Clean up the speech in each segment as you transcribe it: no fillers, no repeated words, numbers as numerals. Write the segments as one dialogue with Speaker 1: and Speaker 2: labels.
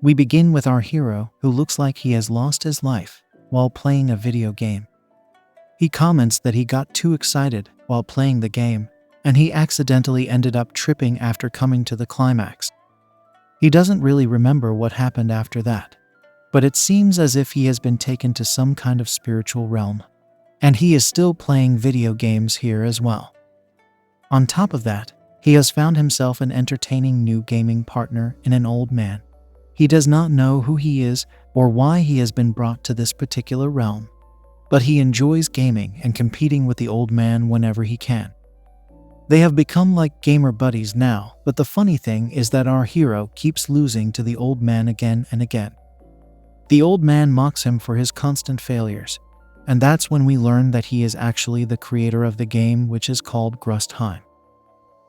Speaker 1: We begin with our hero, who looks like he has lost his life while playing a video game. He comments that he got too excited while playing the game, and he accidentally ended up tripping after coming to the climax. He doesn't really remember what happened after that, but it seems as if he has been taken to some kind of spiritual realm, and he is still playing video games here as well. On top of that, he has found himself an entertaining new gaming partner in an old man. He does not know who he is or why he has been brought to this particular realm, but he enjoys gaming and competing with the old man whenever he can. They have become like gamer buddies now, but the funny thing is that our hero keeps losing to the old man again and again. The old man mocks him for his constant failures, and that's when we learn that he is actually the creator of the game, which is called Grustheim.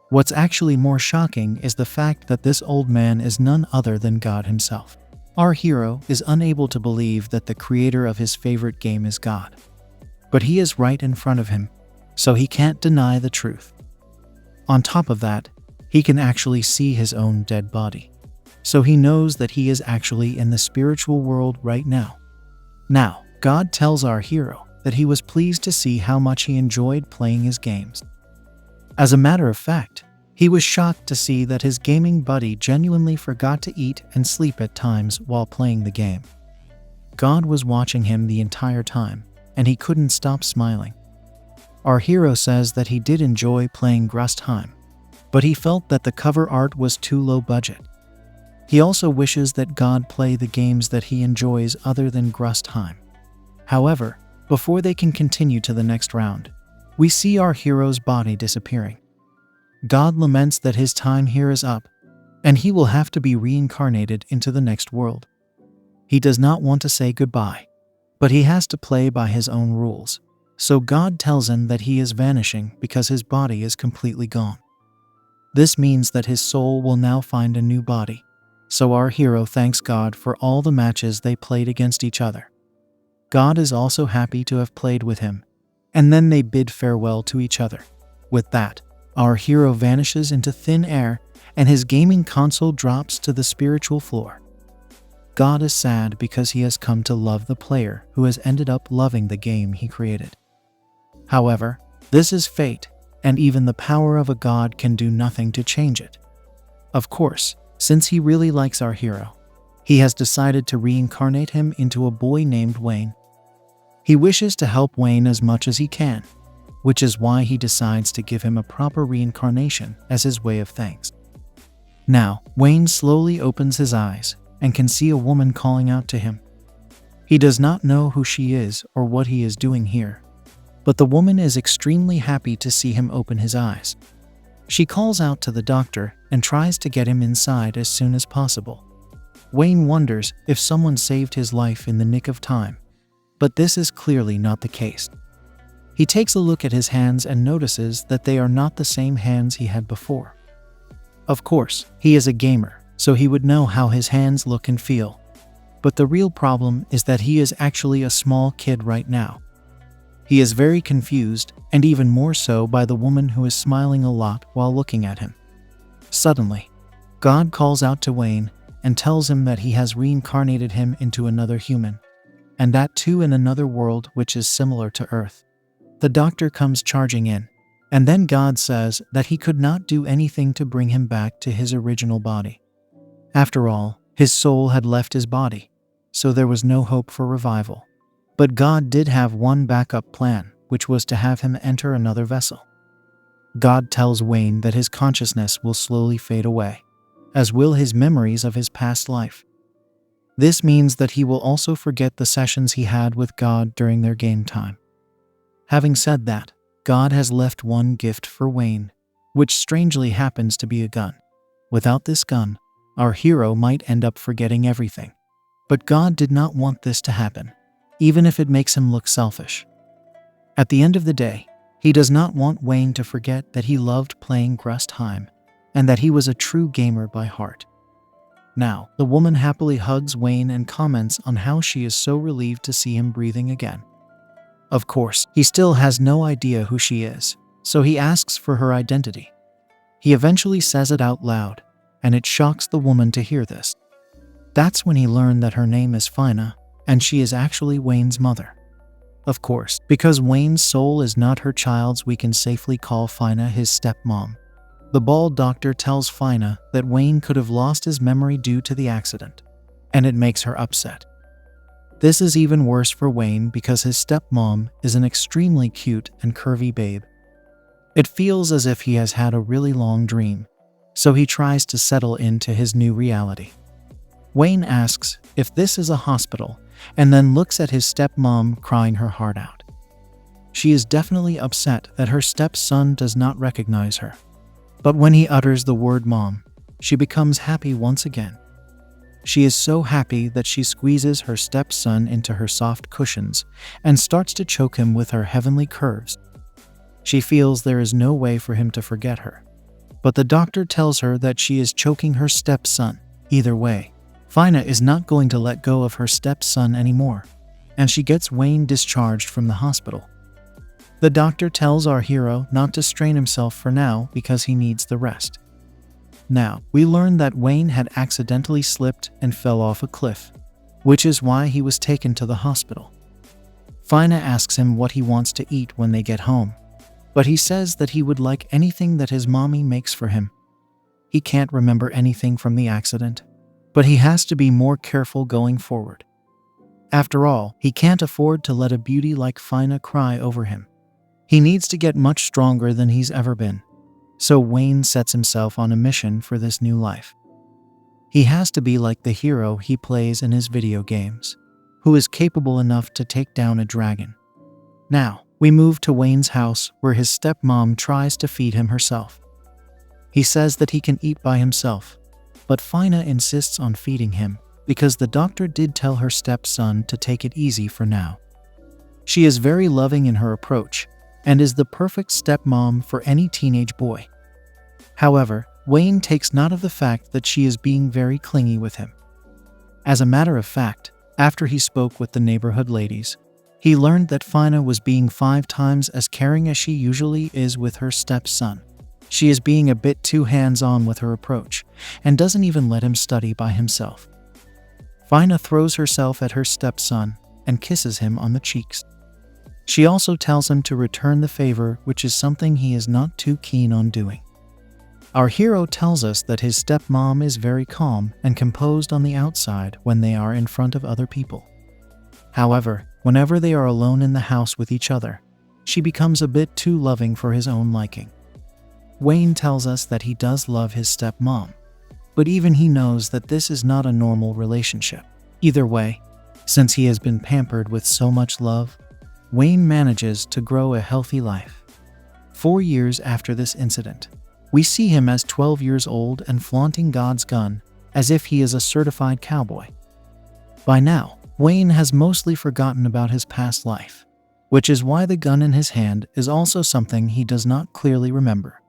Speaker 1: What's actually more shocking is the fact that this old man is none other than God himself. Our hero is unable to believe that the creator of his favorite game is God. But he is right in front of him, so he can't deny the truth. On top of that, he can actually see his own dead body, so he knows that he is actually in the spiritual world right now. Now, God tells our hero that he was pleased to see how much he enjoyed playing his games. As a matter of fact, he was shocked to see that his gaming buddy genuinely forgot to eat and sleep at times while playing the game. God was watching him the entire time, and he couldn't stop smiling. Our hero says that he did enjoy playing Grustheim, but he felt that the cover art was too low budget. He also wishes that God play the games that he enjoys other than Grustheim. However, before they can continue to the next round, we see our hero's body disappearing. God laments that his time here is up, and he will have to be reincarnated into the next world. He does not want to say goodbye, but he has to play by his own rules, so God tells him that he is vanishing because his body is completely gone. This means that his soul will now find a new body, so our hero thanks God for all the matches they played against each other. God is also happy to have played with him, and then they bid farewell to each other. With that, our hero vanishes into thin air, and his gaming console drops to the spiritual floor. God is sad because he has come to love the player who has ended up loving the game he created. However, this is fate, and even the power of a god can do nothing to change it. Of course, since he really likes our hero, he has decided to reincarnate him into a boy named Wayne. He wishes to help Wayne as much as he can, which is why he decides to give him a proper reincarnation as his way of thanks. Now, Wayne slowly opens his eyes and can see a woman calling out to him. He does not know who she is or what he is doing here, but the woman is extremely happy to see him open his eyes. She calls out to the doctor and tries to get him inside as soon as possible. Wayne wonders if someone saved his life in the nick of time, but this is clearly not the case. He takes a look at his hands and notices that they are not the same hands he had before. Of course, he is a gamer, so he would know how his hands look and feel. But the real problem is that he is actually a small kid right now. He is very confused, and even more so by the woman who is smiling a lot while looking at him. Suddenly, God calls out to Wayne and tells him that he has reincarnated him into another human, and that too in another world which is similar to Earth. The doctor comes charging in, and then God says that he could not do anything to bring him back to his original body. After all, his soul had left his body, so there was no hope for revival. But God did have one backup plan, which was to have him enter another vessel. God tells Wayne that his consciousness will slowly fade away, as will his memories of his past life. This means that he will also forget the sessions he had with God during their game time. Having said that, God has left one gift for Wayne, which strangely happens to be a gun. Without this gun, our hero might end up forgetting everything. But God did not want this to happen, even if it makes him look selfish. At the end of the day, he does not want Wayne to forget that he loved playing Grustheim and that he was a true gamer by heart. Now, the woman happily hugs Wayne and comments on how she is so relieved to see him breathing again. Of course, he still has no idea who she is, so he asks for her identity. He eventually says it out loud, and it shocks the woman to hear this. That's when he learned that her name is Fina, and she is actually Wayne's mother. Of course, because Wayne's soul is not her child's, we can safely call Fina his stepmom. The bald doctor tells Fina that Wayne could have lost his memory due to the accident, and it makes her upset. This is even worse for Wayne because his stepmom is an extremely cute and curvy babe. It feels as if he has had a really long dream, so he tries to settle into his new reality. Wayne asks if this is a hospital, and then looks at his stepmom crying her heart out. She is definitely upset that her stepson does not recognize her. But when he utters the word mom, she becomes happy once again. She is so happy that she squeezes her stepson into her soft cushions and starts to choke him with her heavenly curves. She feels there is no way for him to forget her. But the doctor tells her that she is choking her stepson. Either way, Fina is not going to let go of her stepson anymore, and she gets Wayne discharged from the hospital. The doctor tells our hero not to strain himself for now because he needs the rest. Now, we learn that Wayne had accidentally slipped and fell off a cliff, which is why he was taken to the hospital. Fina asks him what he wants to eat when they get home, but he says that he would like anything that his mommy makes for him. He can't remember anything from the accident, but he has to be more careful going forward. After all, he can't afford to let a beauty like Fina cry over him. He needs to get much stronger than he's ever been. So Wayne sets himself on a mission for this new life. He has to be like the hero he plays in his video games, who is capable enough to take down a dragon. Now, we move to Wayne's house where his stepmom tries to feed him herself. He says that he can eat by himself, but Fina insists on feeding him because the doctor did tell her stepson to take it easy for now. She is very loving in her approach and is the perfect stepmom for any teenage boy. However, Wayne takes note of the fact that she is being very clingy with him. As a matter of fact, after he spoke with the neighborhood ladies, he learned that Fina was being 5 times as caring as she usually is with her stepson. She is being a bit too hands-on with her approach and doesn't even let him study by himself. Fina throws herself at her stepson and kisses him on the cheeks. She also tells him to return the favor, which is something he is not too keen on doing. Our hero tells us that his stepmom is very calm and composed on the outside when they are in front of other people. However, whenever they are alone in the house with each other, she becomes a bit too loving for his own liking. Wayne tells us that he does love his stepmom, but even he knows that this is not a normal relationship. Either way, since he has been pampered with so much love, Wayne manages to grow a healthy life. 4 years after this incident, we see him as 12 years old and flaunting God's gun as if he is a certified cowboy. By now, Wayne has mostly forgotten about his past life, which is why the gun in his hand is also something he does not clearly remember.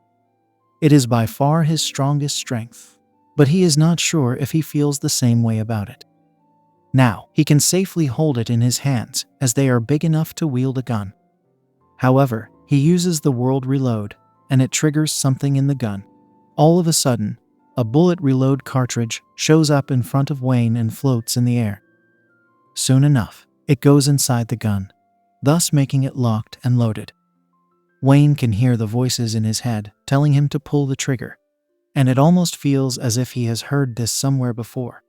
Speaker 1: It is by far his strongest strength, but he is not sure if he feels the same way about it. Now, he can safely hold it in his hands as they are big enough to wield a gun. However, he uses the world reload, and it triggers something in the gun. All of a sudden, a bullet reload cartridge shows up in front of Wayne and floats in the air. Soon enough, it goes inside the gun, thus making it locked and loaded. Wayne can hear the voices in his head telling him to pull the trigger, and it almost feels as if he has heard this somewhere before.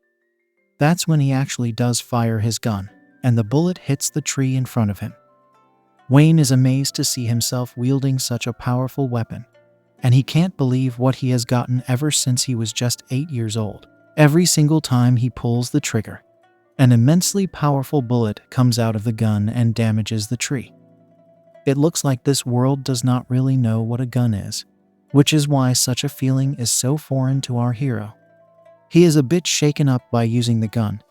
Speaker 1: That's when he actually does fire his gun, and the bullet hits the tree in front of him. Wayne is amazed to see himself wielding such a powerful weapon, and he can't believe what he has gotten ever since he was just 8 years old. Every single time he pulls the trigger, an immensely powerful bullet comes out of the gun and damages the tree. It looks like this world does not really know what a gun is, which is why such a feeling is so foreign to our hero. He is a bit shaken up by using the gun,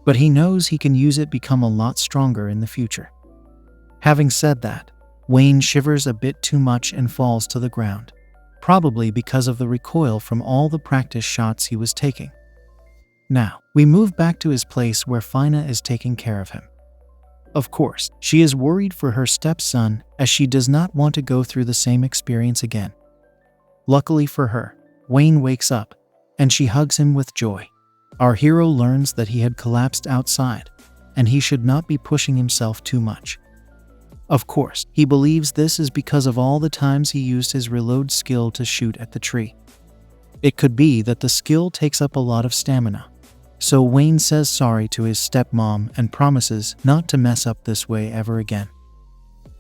Speaker 1: but he knows he can use it become a lot stronger in the future. Having said that, Wayne shivers a bit too much and falls to the ground, probably because of the recoil from all the practice shots he was taking. Now, we move back to his place where Fina is taking care of him. Of course, she is worried for her stepson as she does not want to go through the same experience again. Luckily for her, Wayne wakes up, and she hugs him with joy. Our hero learns that he had collapsed outside, and he should not be pushing himself too much. Of course, he believes this is because of all the times he used his reload skill to shoot at the tree. It could be that the skill takes up a lot of stamina. So Wayne says sorry to his stepmom and promises not to mess up this way ever again.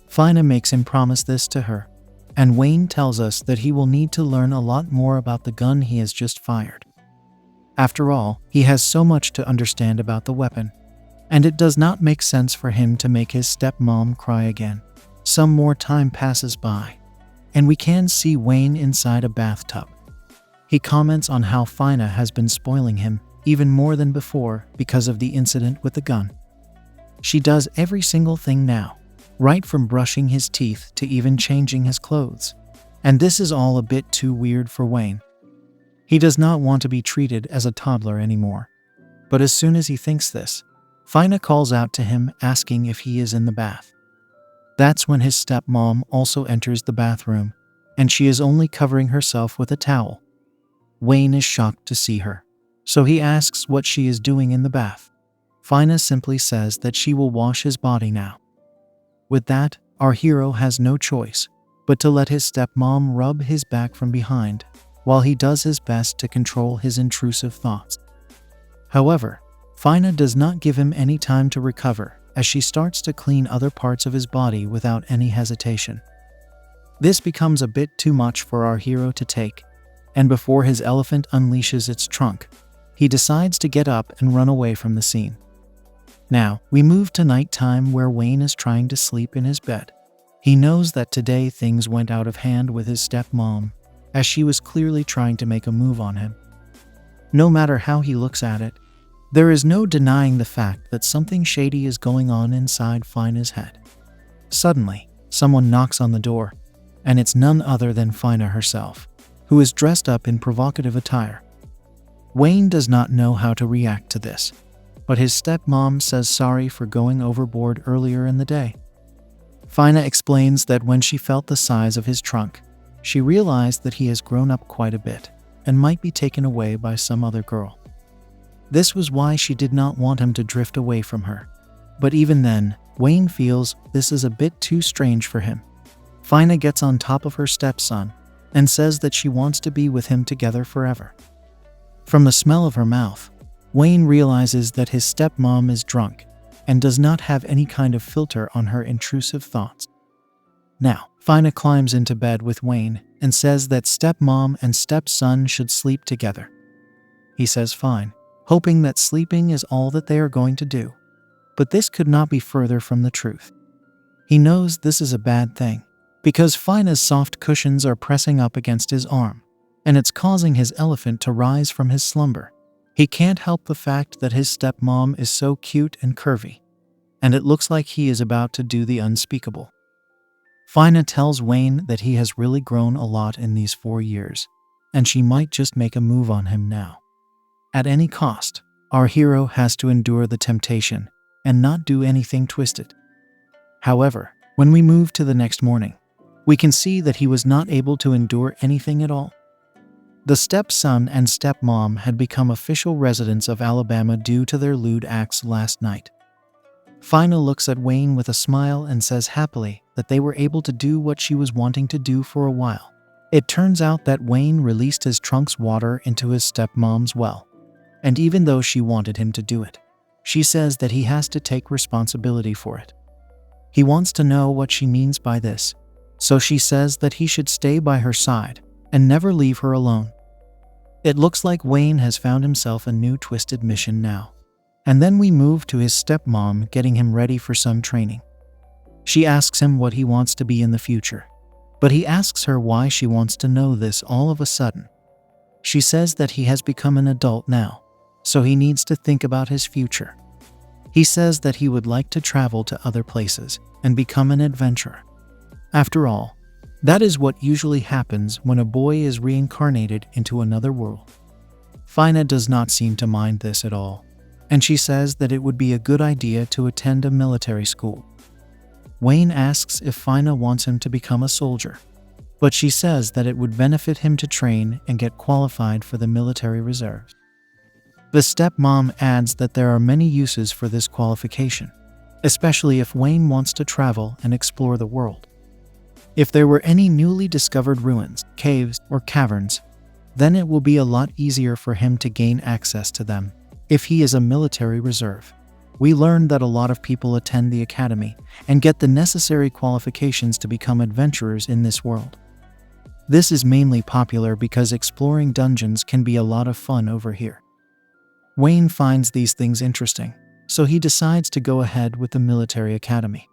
Speaker 1: Fina makes him promise this to her, and Wayne tells us that he will need to learn a lot more about the gun he has just fired. After all, he has so much to understand about the weapon, and it does not make sense for him to make his stepmom cry again. Some more time passes by, and we can see Wayne inside a bathtub. He comments on how Fina has been spoiling him even more than before because of the incident with the gun. She does every single thing now, right from brushing his teeth to even changing his clothes. And this is all a bit too weird for Wayne. He does not want to be treated as a toddler anymore. But as soon as he thinks this, Fina calls out to him asking if he is in the bath. That's when his stepmom also enters the bathroom, and she is only covering herself with a towel. Wayne is shocked to see her, so he asks what she is doing in the bath. Fina simply says that she will wash his body now. With that, our hero has no choice but to let his stepmom rub his back from behind while he does his best to control his intrusive thoughts. However, Fina does not give him any time to recover as she starts to clean other parts of his body without any hesitation. This becomes a bit too much for our hero to take, and before his elephant unleashes its trunk, he decides to get up and run away from the scene. Now, we move to nighttime where Wayne is trying to sleep in his bed. He knows that today things went out of hand with his stepmom, as she was clearly trying to make a move on him. No matter how he looks at it, there is no denying the fact that something shady is going on inside Fina's head. Suddenly, someone knocks on the door, and it's none other than Fina herself, who is dressed up in provocative attire. Wayne does not know how to react to this, but his stepmom says sorry for going overboard earlier in the day. Fina explains that when she felt the size of his trunk, she realized that he has grown up quite a bit and might be taken away by some other girl. This was why she did not want him to drift away from her. But even then, Wayne feels this is a bit too strange for him. Fina gets on top of her stepson and says that she wants to be with him together forever. From the smell of her mouth, Wayne realizes that his stepmom is drunk and does not have any kind of filter on her intrusive thoughts. Now, Fina climbs into bed with Wayne and says that stepmom and stepson should sleep together. He says fine, hoping that sleeping is all that they are going to do. But this could not be further from the truth. He knows this is a bad thing, because Fina's soft cushions are pressing up against his arm, and it's causing his elephant to rise from his slumber. He can't help the fact that his stepmom is so cute and curvy, and it looks like he is about to do the unspeakable. Fina tells Wayne that he has really grown a lot in these 4 years, and she might just make a move on him now. At any cost, our hero has to endure the temptation and not do anything twisted. However, when we move to the next morning, we can see that he was not able to endure anything at all. The stepson and stepmom had become official residents of Alabama due to their lewd acts last night. Fina looks at Wayne with a smile and says happily that they were able to do what she was wanting to do for a while. It turns out that Wayne released his trunk's water into his stepmom's well, and even though she wanted him to do it, she says that he has to take responsibility for it. He wants to know what she means by this, so she says that he should stay by her side and never leave her alone. It looks like Wayne has found himself a new twisted mission now. And then we move to his stepmom getting him ready for some training. She asks him what he wants to be in the future, but he asks her why she wants to know this all of a sudden. She says that he has become an adult now, so he needs to think about his future. He says that he would like to travel to other places and become an adventurer. After all, that is what usually happens when a boy is reincarnated into another world. Fina does not seem to mind this at all, and she says that it would be a good idea to attend a military school. Wayne asks if Fina wants him to become a soldier, but she says that it would benefit him to train and get qualified for the military reserves. The stepmom adds that there are many uses for this qualification, especially if Wayne wants to travel and explore the world. If there were any newly discovered ruins, caves, or caverns, then it will be a lot easier for him to gain access to them if he is a military reserve. We learned that a lot of people attend the academy and get the necessary qualifications to become adventurers in this world. This is mainly popular because exploring dungeons can be a lot of fun over here. Wayne finds these things interesting, so he decides to go ahead with the military academy.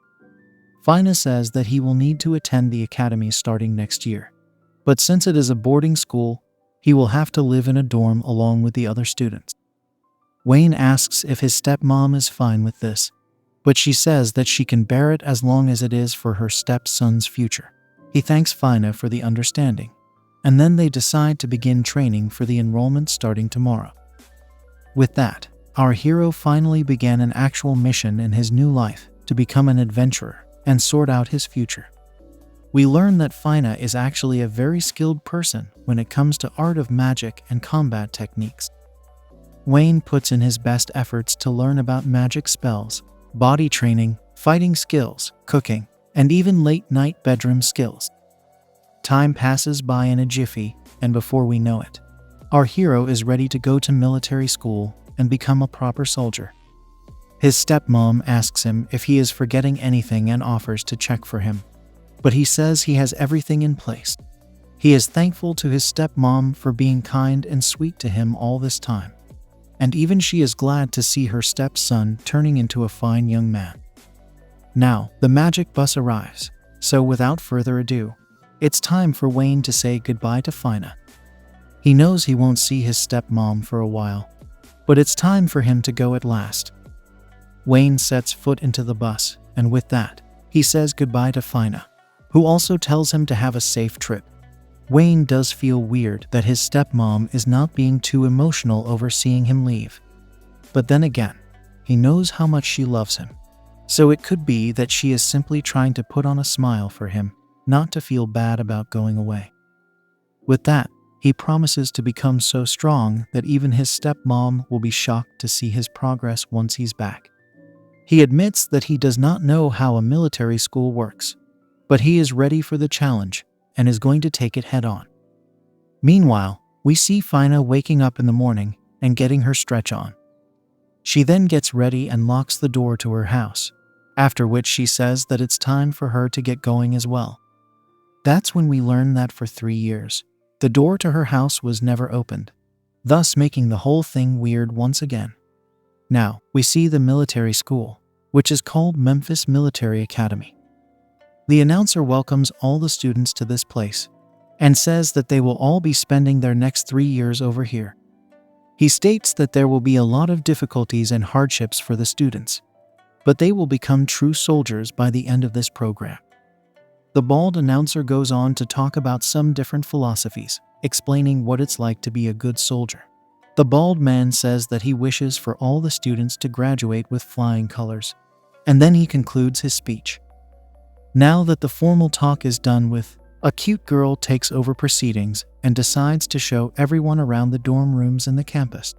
Speaker 1: Fina says that he will need to attend the academy starting next year, but since it is a boarding school, he will have to live in a dorm along with the other students. Wayne asks if his stepmom is fine with this, but she says that she can bear it as long as it is for her stepson's future. He thanks Fina for the understanding, and then they decide to begin training for the enrollment starting tomorrow. With that, our hero finally began an actual mission in his new life to become an adventurer and sort out his future. We learn that Fina is actually a very skilled person when it comes to art of magic and combat techniques. Wayne puts in his best efforts to learn about magic spells, body training, fighting skills, cooking, and even late-night bedroom skills. Time passes by in a jiffy, and before we know it, our hero is ready to go to military school and become a proper soldier. His stepmom asks him if he is forgetting anything and offers to check for him, but he says he has everything in place. He is thankful to his stepmom for being kind and sweet to him all this time, and even she is glad to see her stepson turning into a fine young man. Now, the magic bus arrives, so without further ado, it's time for Wayne to say goodbye to Fina. He knows he won't see his stepmom for a while, but it's time for him to go at last. Wayne sets foot into the bus, and with that, he says goodbye to Fina, who also tells him to have a safe trip. Wayne does feel weird that his stepmom is not being too emotional over seeing him leave. But then again, he knows how much she loves him, so it could be that she is simply trying to put on a smile for him, not to feel bad about going away. With that, he promises to become so strong that even his stepmom will be shocked to see his progress once he's back. He admits that he does not know how a military school works, but he is ready for the challenge and is going to take it head on. Meanwhile, we see Fina waking up in the morning and getting her stretch on. She then gets ready and locks the door to her house, after which she says that it's time for her to get going as well. That's when we learn that for 3 years, the door to her house was never opened, thus making the whole thing weird once again. Now, we see the military school, which is called Memphis Military Academy. The announcer welcomes all the students to this place and says that they will all be spending their next 3 years over here. He states that there will be a lot of difficulties and hardships for the students, but they will become true soldiers by the end of this program. The bald announcer goes on to talk about some different philosophies, explaining what it's like to be a good soldier. The bald man says that he wishes for all the students to graduate with flying colors, and then he concludes his speech. Now that the formal talk is done with, a cute girl takes over proceedings and decides to show everyone around the dorm rooms in the campus.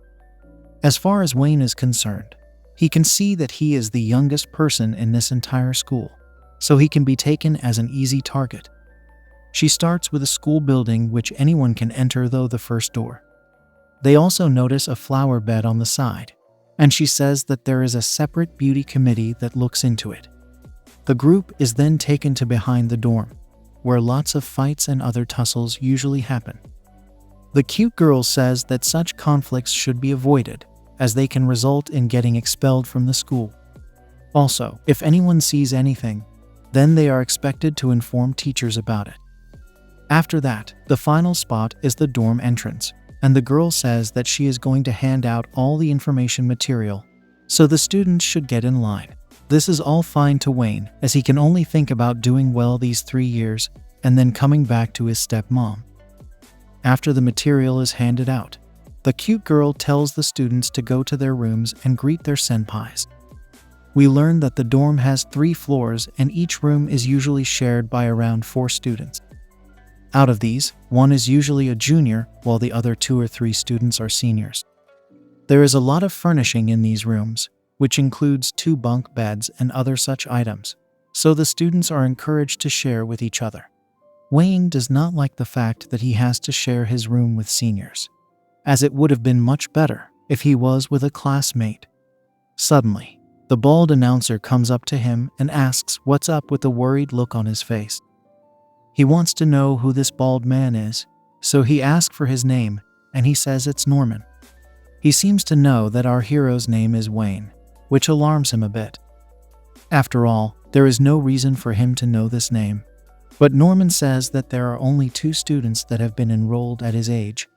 Speaker 1: As far as Wayne is concerned, he can see that he is the youngest person in this entire school, so he can be taken as an easy target. She starts with a school building which anyone can enter though the first door. They also notice a flower bed on the side, and she says that there is a separate beauty committee that looks into it. The group is then taken to behind the dorm, where lots of fights and other tussles usually happen. The cute girl says that such conflicts should be avoided, as they can result in getting expelled from the school. Also, if anyone sees anything, then they are expected to inform teachers about it. After that, the final spot is the dorm entrance, and the girl says that she is going to hand out all the information material, so the students should get in line. This is all fine to Wayne, as he can only think about doing well these 3 years and then coming back to his stepmom. After the material is handed out, the cute girl tells the students to go to their rooms and greet their senpais. We learn that the dorm has 3 floors and each room is usually shared by around 4 students. Out of these, one is usually a junior, while the other 2 or 3 students are seniors. There is a lot of furnishing in these rooms, which includes 2 bunk beds and other such items, so the students are encouraged to share with each other. Wayne does not like the fact that he has to share his room with seniors, as it would have been much better if he was with a classmate. Suddenly, the bald announcer comes up to him and asks what's up with the worried look on his face. He wants to know who this bald man is, so he asks for his name, and he says it's Norman. He seems to know that our hero's name is Wayne, which alarms him a bit. After all, there is no reason for him to know this name. But Norman says that there are only 2 students that have been enrolled at his age.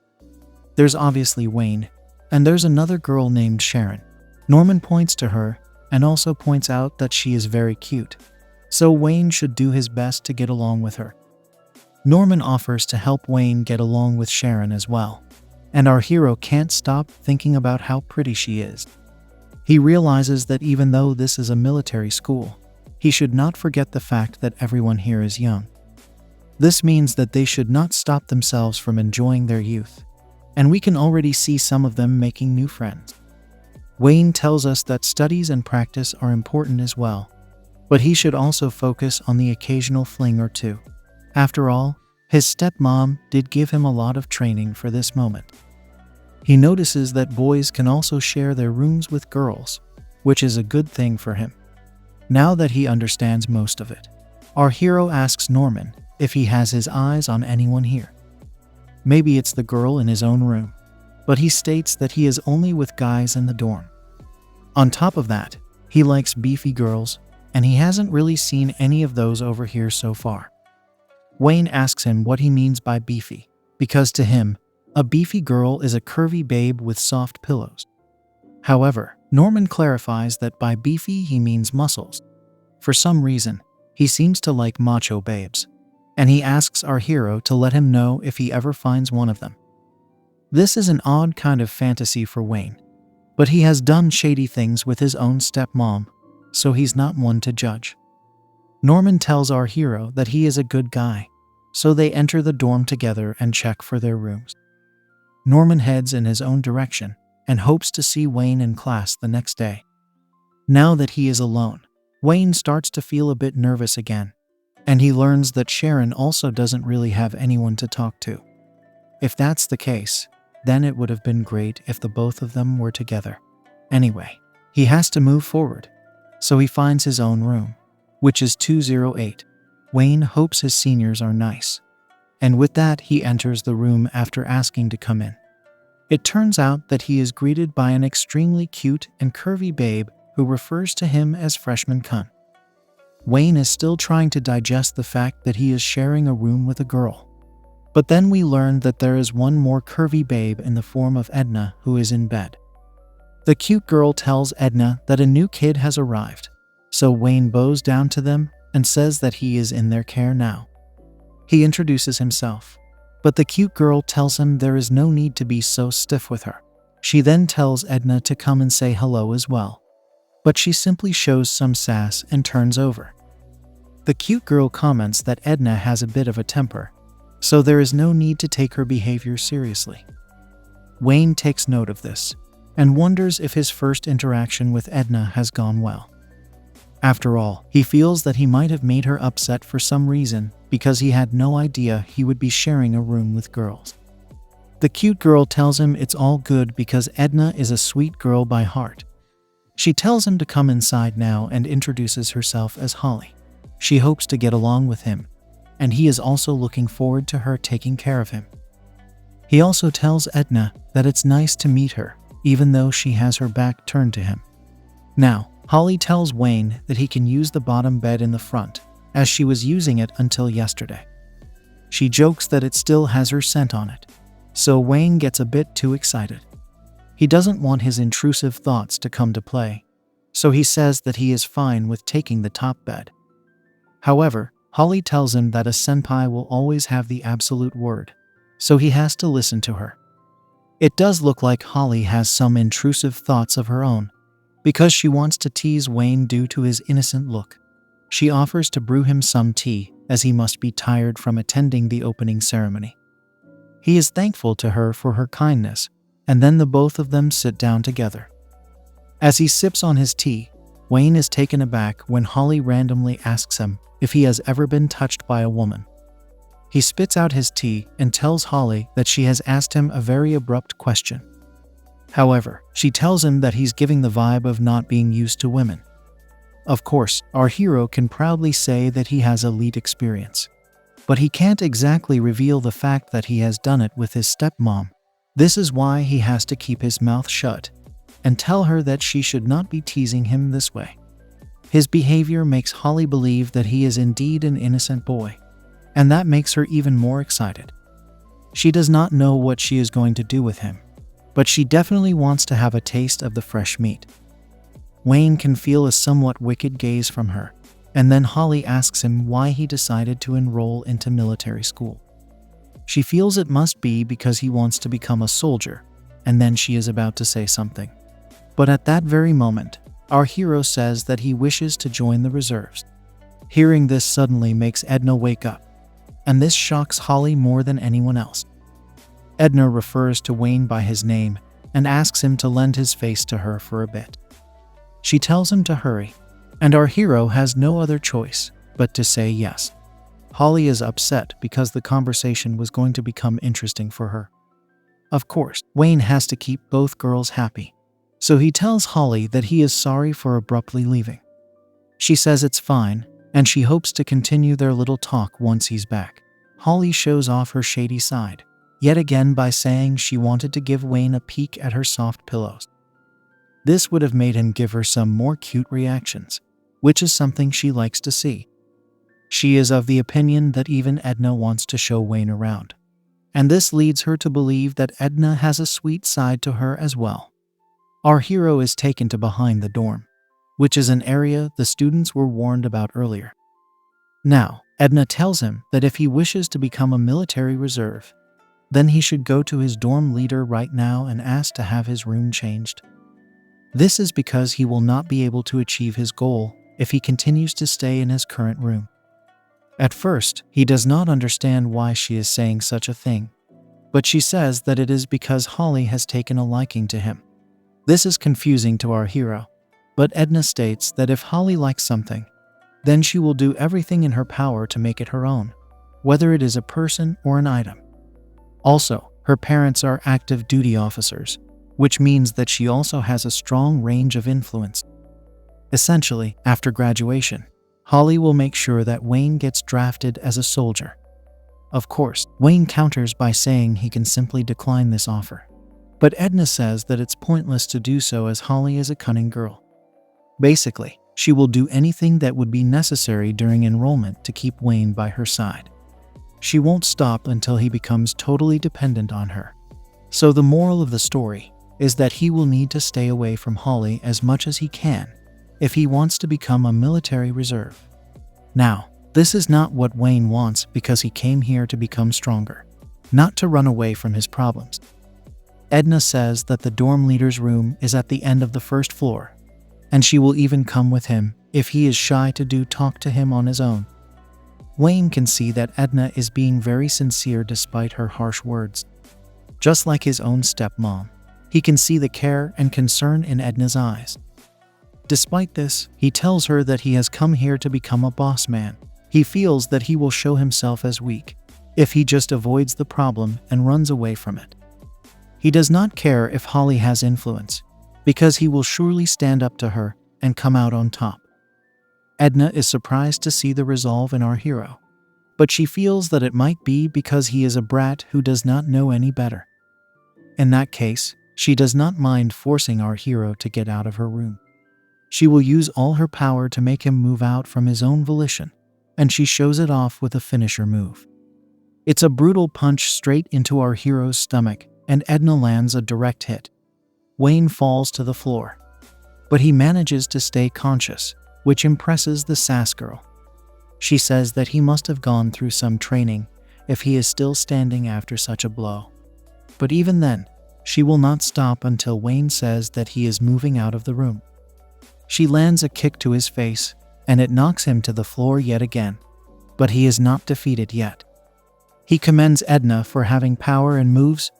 Speaker 1: There's obviously Wayne, and there's another girl named Sharon. Norman points to her, and also points out that she is very cute, so Wayne should do his best to get along with her. Norman offers to help Wayne get along with Sharon as well, and our hero can't stop thinking about how pretty she is. He realizes that even though this is a military school, he should not forget the fact that everyone here is young. This means that they should not stop themselves from enjoying their youth, and we can already see some of them making new friends. Wayne tells us that studies and practice are important as well, but he should also focus on the occasional fling or two. After all, his stepmom did give him a lot of training for this moment. He notices that boys can also share their rooms with girls, which is a good thing for him. Now that he understands most of it, our hero asks Norman if he has his eyes on anyone here. Maybe it's the girl in his own room, but he states that he is only with guys in the dorm. On top of that, he likes beefy girls, and he hasn't really seen any of those over here so far. Wayne asks him what he means by beefy, because to him, a beefy girl is a curvy babe with soft pillows. However, Norman clarifies that by beefy he means muscles. For some reason, he seems to like macho babes, and he asks our hero to let him know if he ever finds one of them. This is an odd kind of fantasy for Wayne, but he has done shady things with his own stepmom, so he's not one to judge. Norman tells our hero that he is a good guy, so they enter the dorm together and check for their rooms. Norman heads in his own direction and hopes to see Wayne in class the next day. Now that he is alone, Wayne starts to feel a bit nervous again, and he learns that Sharon also doesn't really have anyone to talk to. If that's the case, then it would have been great if the both of them were together. Anyway, he has to move forward, so he finds his own room, which is 208. Wayne hopes his seniors are nice, and with that he enters the room after asking to come in. It turns out that he is greeted by an extremely cute and curvy babe who refers to him as freshman cunt. Wayne is still trying to digest the fact that he is sharing a room with a girl. But then we learn that there is one more curvy babe in the form of Edna who is in bed. The cute girl tells Edna that a new kid has arrived, so Wayne bows down to them and says that he is in their care now. He introduces himself, but the cute girl tells him there is no need to be so stiff with her. She then tells Edna to come and say hello as well, but she simply shows some sass and turns over. The cute girl comments that Edna has a bit of a temper, so there is no need to take her behavior seriously. Wayne takes note of this and wonders if his first interaction with Edna has gone well. After all, he feels that he might have made her upset for some reason because he had no idea he would be sharing a room with girls. The cute girl tells him it's all good because Edna is a sweet girl by heart. She tells him to come inside now and introduces herself as Holly. She hopes to get along with him, and he is also looking forward to her taking care of him. He also tells Edna that it's nice to meet her, even though she has her back turned to him. Now, Holly tells Wayne that he can use the bottom bed in the front, as she was using it until yesterday. She jokes that it still has her scent on it, so Wayne gets a bit too excited. He doesn't want his intrusive thoughts to come to play, so he says that he is fine with taking the top bed. However, Holly tells him that a senpai will always have the absolute word, so he has to listen to her. It does look like Holly has some intrusive thoughts of her own, because she wants to tease Wayne due to his innocent look. She offers to brew him some tea, as he must be tired from attending the opening ceremony. He is thankful to her for her kindness, and then the both of them sit down together. As he sips on his tea, Wayne is taken aback when Holly randomly asks him if he has ever been touched by a woman. He spits out his tea and tells Holly that she has asked him a very abrupt question. However, she tells him that he's giving the vibe of not being used to women. Of course, our hero can proudly say that he has elite experience. But he can't exactly reveal the fact that he has done it with his stepmom. This is why he has to keep his mouth shut and tell her that she should not be teasing him this way. His behavior makes Holly believe that he is indeed an innocent boy, and that makes her even more excited. She does not know what she is going to do with him, but she definitely wants to have a taste of the fresh meat. Wayne can feel a somewhat wicked gaze from her, and then Holly asks him why he decided to enroll into military school. She feels it must be because he wants to become a soldier, and then she is about to say something. But at that very moment, our hero says that he wishes to join the reserves. Hearing this suddenly makes Edna wake up, and this shocks Holly more than anyone else. Edna refers to Wayne by his name and asks him to lend his face to her for a bit. She tells him to hurry, and our hero has no other choice but to say yes. Holly is upset because the conversation was going to become interesting for her. Of course, Wayne has to keep both girls happy, so he tells Holly that he is sorry for abruptly leaving. She says it's fine, and she hopes to continue their little talk once he's back. Holly shows off her shady side, yet again by saying she wanted to give Wayne a peek at her soft pillows. This would have made him give her some more cute reactions, which is something she likes to see. She is of the opinion that even Edna wants to show Wayne around, and this leads her to believe that Edna has a sweet side to her as well. Our hero is taken to behind the dorm, which is an area the students were warned about earlier. Now, Edna tells him that if he wishes to become a military reserve, then he should go to his dorm leader right now and ask to have his room changed. This is because he will not be able to achieve his goal if he continues to stay in his current room. At first, he does not understand why she is saying such a thing, but she says that it is because Holly has taken a liking to him. This is confusing to our hero, but Edna states that if Holly likes something, then she will do everything in her power to make it her own, whether it is a person or an item. Also, her parents are active duty officers, which means that she also has a strong range of influence. Essentially, after graduation, Holly will make sure that Wayne gets drafted as a soldier. Of course, Wayne counters by saying he can simply decline this offer, but Edna says that it's pointless to do so as Holly is a cunning girl. Basically, she will do anything that would be necessary during enrollment to keep Wayne by her side. She won't stop until he becomes totally dependent on her. So the moral of the story is that he will need to stay away from Holly as much as he can if he wants to become a military reserve. Now, this is not what Wayne wants because he came here to become stronger, not to run away from his problems. Edna says that the dorm leader's room is at the end of the first floor, and she will even come with him if he is shy to talk to him on his own. Wayne can see that Edna is being very sincere despite her harsh words. Just like his own stepmom, he can see the care and concern in Edna's eyes. Despite this, he tells her that he has come here to become a boss man. He feels that he will show himself as weak if he just avoids the problem and runs away from it. He does not care if Holly has influence, because he will surely stand up to her and come out on top. Edna is surprised to see the resolve in our hero, but she feels that it might be because he is a brat who does not know any better. In that case, she does not mind forcing our hero to get out of her room. She will use all her power to make him move out from his own volition, and she shows it off with a finisher move. It's a brutal punch straight into our hero's stomach, and Edna lands a direct hit. Wayne falls to the floor, but he manages to stay conscious, which impresses the sass girl. She says that he must have gone through some training if he is still standing after such a blow. But even then, she will not stop until Wayne says that he is moving out of the room. She lands a kick to his face, and it knocks him to the floor yet again, but he is not defeated yet. He commends Edna for having power and moves,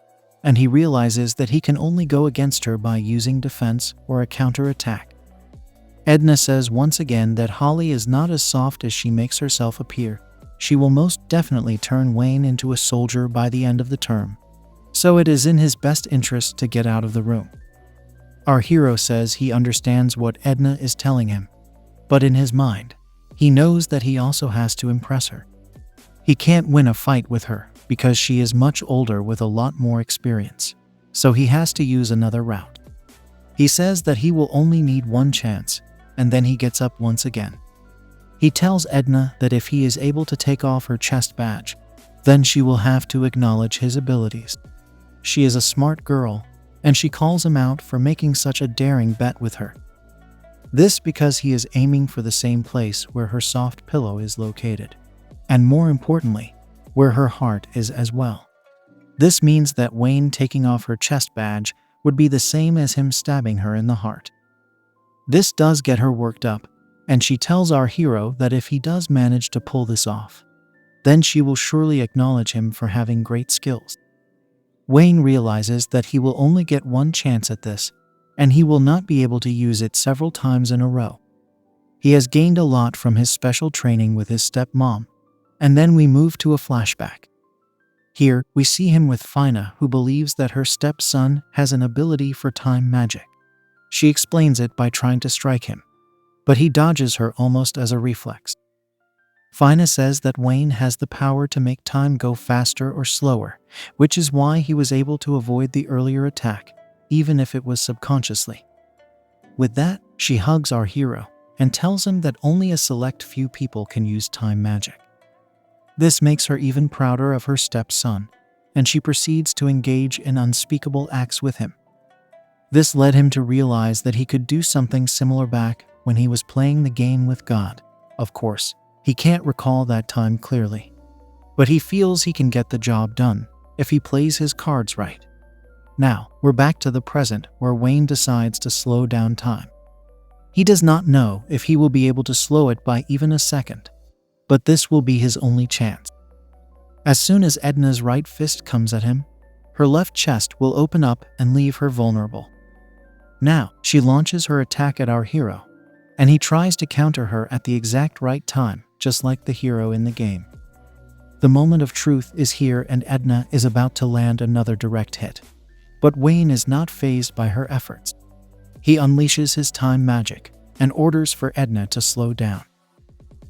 Speaker 1: and he realizes that he can only go against her by using defense or a counterattack. Edna says once again that Holly is not as soft as she makes herself appear. She will most definitely turn Wayne into a soldier by the end of the term, so it is in his best interest to get out of the room. Our hero says he understands what Edna is telling him, but in his mind, he knows that he also has to impress her. He can't win a fight with her because she is much older with a lot more experience, so he has to use another route. He says that he will only need one chance, and then he gets up once again. He tells Edna that if he is able to take off her chest badge, then she will have to acknowledge his abilities. She is a smart girl, and she calls him out for making such a daring bet with her. This because he is aiming for the same place where her soft pillow is located, and more importantly, where her heart is as well. This means that Wayne taking off her chest badge would be the same as him stabbing her in the heart. This does get her worked up, and she tells our hero that if he does manage to pull this off, then she will surely acknowledge him for having great skills. Wayne realizes that he will only get one chance at this, and he will not be able to use it several times in a row. He has gained a lot from his special training with his stepmom, and then we move to a flashback. Here, we see him with Fina, who believes that her stepson has an ability for time magic. She explains it by trying to strike him, but he dodges her almost as a reflex. Fina says that Wayne has the power to make time go faster or slower, which is why he was able to avoid the earlier attack, even if it was subconsciously. With that, she hugs our hero and tells him that only a select few people can use time magic. This makes her even prouder of her stepson, and she proceeds to engage in unspeakable acts with him. This led him to realize that he could do something similar back when he was playing the game with God. Of course, he can't recall that time clearly, but he feels he can get the job done if he plays his cards right. Now, we're back to the present where Wayne decides to slow down time. He does not know if he will be able to slow it by even a second, but this will be his only chance. As soon as Edna's right fist comes at him, her left chest will open up and leave her vulnerable. Now, she launches her attack at our hero, and he tries to counter her at the exact right time, just like the hero in the game. The moment of truth is here, and Edna is about to land another direct hit. But Wayne is not fazed by her efforts. He unleashes his time magic and orders for Edna to slow down.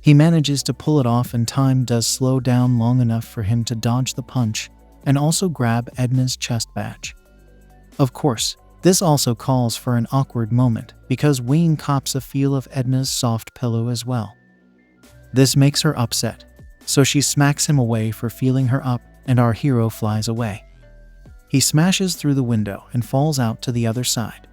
Speaker 1: He manages to pull it off, and time does slow down long enough for him to dodge the punch and also grab Edna's chest badge. Of course, this also calls for an awkward moment because Wayne cops a feel of Edna's soft pillow as well. This makes her upset, so she smacks him away for feeling her up, and our hero flies away. He smashes through the window and falls out to the other side.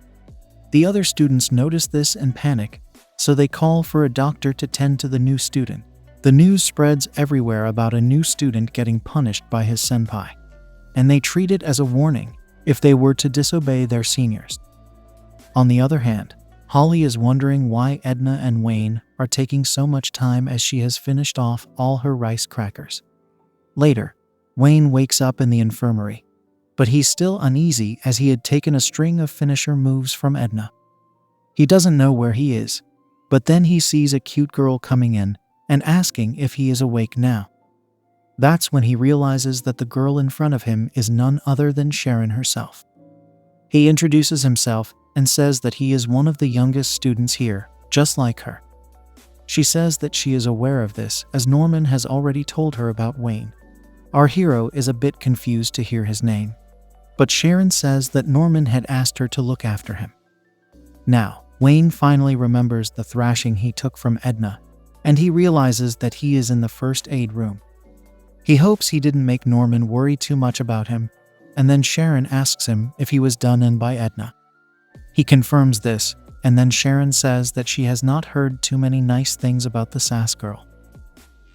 Speaker 1: The other students notice this and panic, so they call for a doctor to tend to the new student. The news spreads everywhere about a new student getting punished by his senpai, and they treat it as a warning if they were to disobey their seniors. On the other hand, Holly is wondering why Edna and Wayne are taking so much time as she has finished off all her rice crackers. Later, Wayne wakes up in the infirmary, but he's still uneasy as he had taken a string of finisher moves from Edna. He doesn't know where he is, but then he sees a cute girl coming in and asking if he is awake now. That's when he realizes that the girl in front of him is none other than Sharon herself. He introduces himself and says that he is one of the youngest students here, just like her. She says that she is aware of this as Norman has already told her about Wayne. Our hero is a bit confused to hear his name, but Sharon says that Norman had asked her to look after him. Now, Wayne finally remembers the thrashing he took from Edna, and he realizes that he is in the first aid room. He hopes he didn't make Norman worry too much about him, and then Sharon asks him if he was done in by Edna. He confirms this, and then Sharon says that she has not heard too many nice things about the sass girl.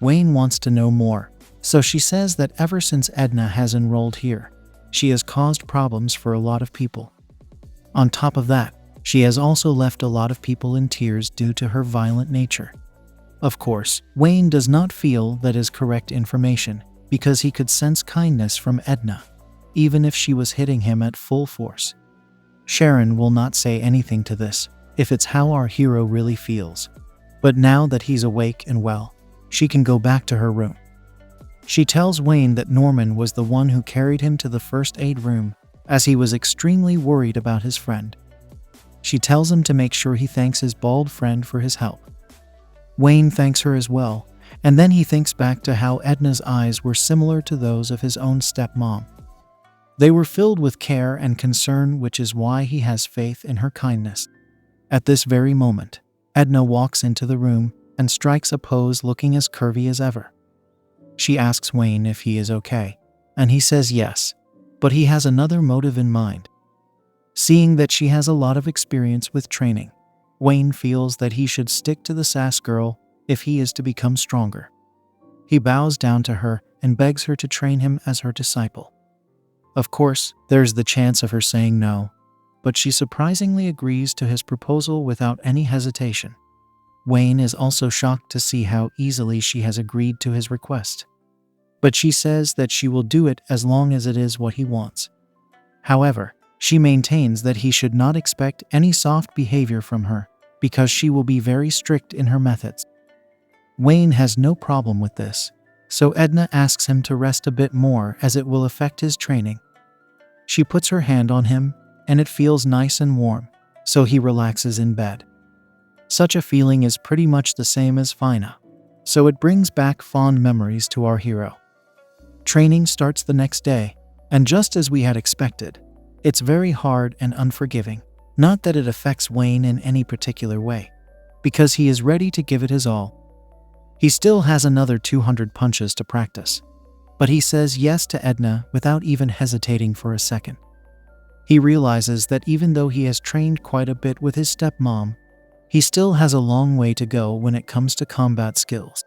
Speaker 1: Wayne wants to know more, so she says that ever since Edna has enrolled here, she has caused problems for a lot of people. On top of that, she has also left a lot of people in tears due to her violent nature. Of course, Wayne does not feel that is correct information because he could sense kindness from Edna. even if she was hitting him at full force. Sharon will not say anything to this, if it's how our hero really feels. But now that he's awake and well, she can go back to her room. She tells Wayne that Norman was the one who carried him to the first aid room, as he was extremely worried about his friend. She tells him to make sure he thanks his bald friend for his help. Wayne thanks her as well, and then he thinks back to how Edna's eyes were similar to those of his own stepmom. They were filled with care and concern, which is why he has faith in her kindness. At this very moment, Edna walks into the room and strikes a pose looking as curvy as ever. She asks Wayne if he is okay, and he says yes, but he has another motive in mind. Seeing that she has a lot of experience with training, Wayne feels that he should stick to the sass girl if he is to become stronger. He bows down to her and begs her to train him as her disciple. Of course, there's the chance of her saying no, but she surprisingly agrees to his proposal without any hesitation. Wayne is also shocked to see how easily she has agreed to his request. But she says that she will do it as long as it is what he wants. However, she maintains that he should not expect any soft behavior from her, because she will be very strict in her methods. Wayne has no problem with this, so Edna asks him to rest a bit more as it will affect his training. She puts her hand on him, and it feels nice and warm, so he relaxes in bed. Such a feeling is pretty much the same as Fina, so it brings back fond memories to our hero. Training starts the next day, and just as we had expected, it's very hard and unforgiving. Not that it affects Wayne in any particular way, because he is ready to give it his all. He still has another 200 punches to practice, but he says yes to Edna without even hesitating for a second. He realizes that even though he has trained quite a bit with his stepmom, he still has a long way to go when it comes to combat skills.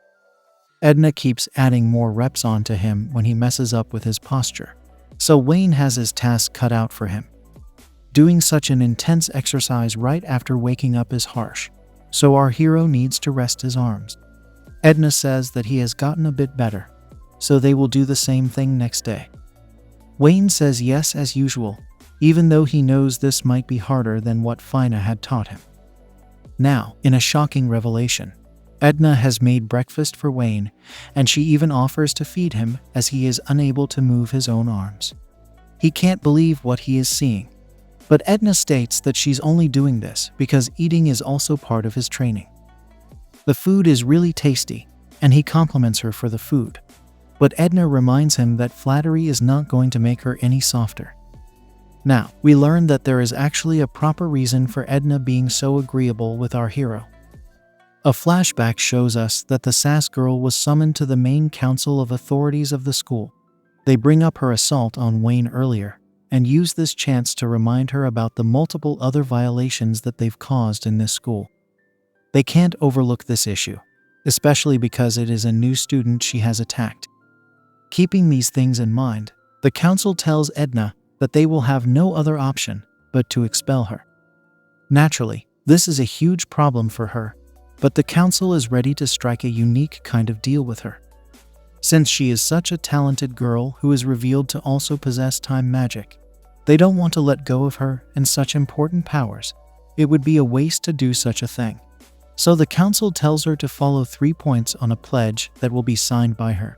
Speaker 1: Edna keeps adding more reps onto him when he messes up with his posture, so Wayne has his task cut out for him. Doing such an intense exercise right after waking up is harsh, so our hero needs to rest his arms. Edna says that he has gotten a bit better, so they will do the same thing next day. Wayne says yes as usual, even though he knows this might be harder than what Fina had taught him. Now, in a shocking revelation, Edna has made breakfast for Wayne, and she even offers to feed him as he is unable to move his own arms. He can't believe what he is seeing, but Edna states that she's only doing this because eating is also part of his training. The food is really tasty, and he compliments her for the food, but Edna reminds him that flattery is not going to make her any softer. Now, we learn that there is actually a proper reason for Edna being so agreeable with our hero. A flashback shows us that the sass girl was summoned to the main council of authorities of the school. They bring up her assault on Wayne earlier, and use this chance to remind her about the multiple other violations that they've caused in this school. They can't overlook this issue, especially because it is a new student she has attacked. Keeping these things in mind, the council tells Edna that they will have no other option but to expel her. Naturally, this is a huge problem for her, but the council is ready to strike a unique kind of deal with her. Since she is such a talented girl who is revealed to also possess time magic, they don't want to let go of her and such important powers. It would be a waste to do such a thing. So the council tells her to follow 3 points on a pledge that will be signed by her.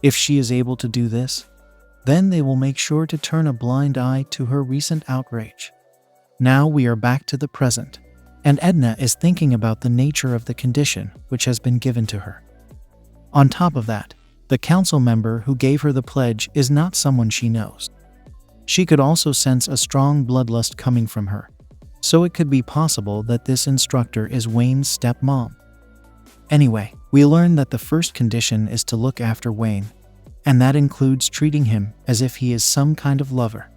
Speaker 1: If she is able to do this, then they will make sure to turn a blind eye to her recent outrage. Now we are back to the present, and Edna is thinking about the nature of the condition which has been given to her. On top of that, the council member who gave her the pledge is not someone she knows. She could also sense a strong bloodlust coming from her, so it could be possible that this instructor is Wayne's stepmom. Anyway, we learn that the first condition is to look after Wayne, and that includes treating him as if he is some kind of lover.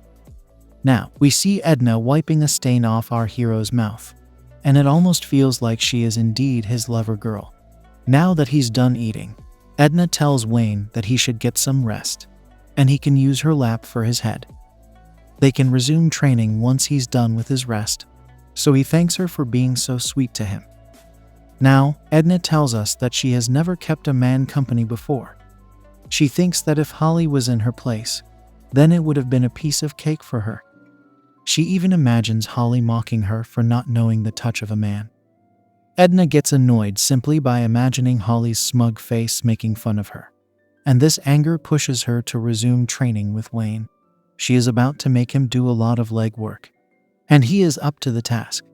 Speaker 1: Now, we see Edna wiping a stain off our hero's mouth, and it almost feels like she is indeed his lover girl. Now that he's done eating, Edna tells Wayne that he should get some rest, and he can use her lap for his head. They can resume training once he's done with his rest, so he thanks her for being so sweet to him. Now, Edna tells us that she has never kept a man company before. She thinks that if Holly was in her place, then it would have been a piece of cake for her. She even imagines Holly mocking her for not knowing the touch of a man. Edna gets annoyed simply by imagining Holly's smug face making fun of her, and this anger pushes her to resume training with Wayne. She is about to make him do a lot of leg work, and he is up to the task.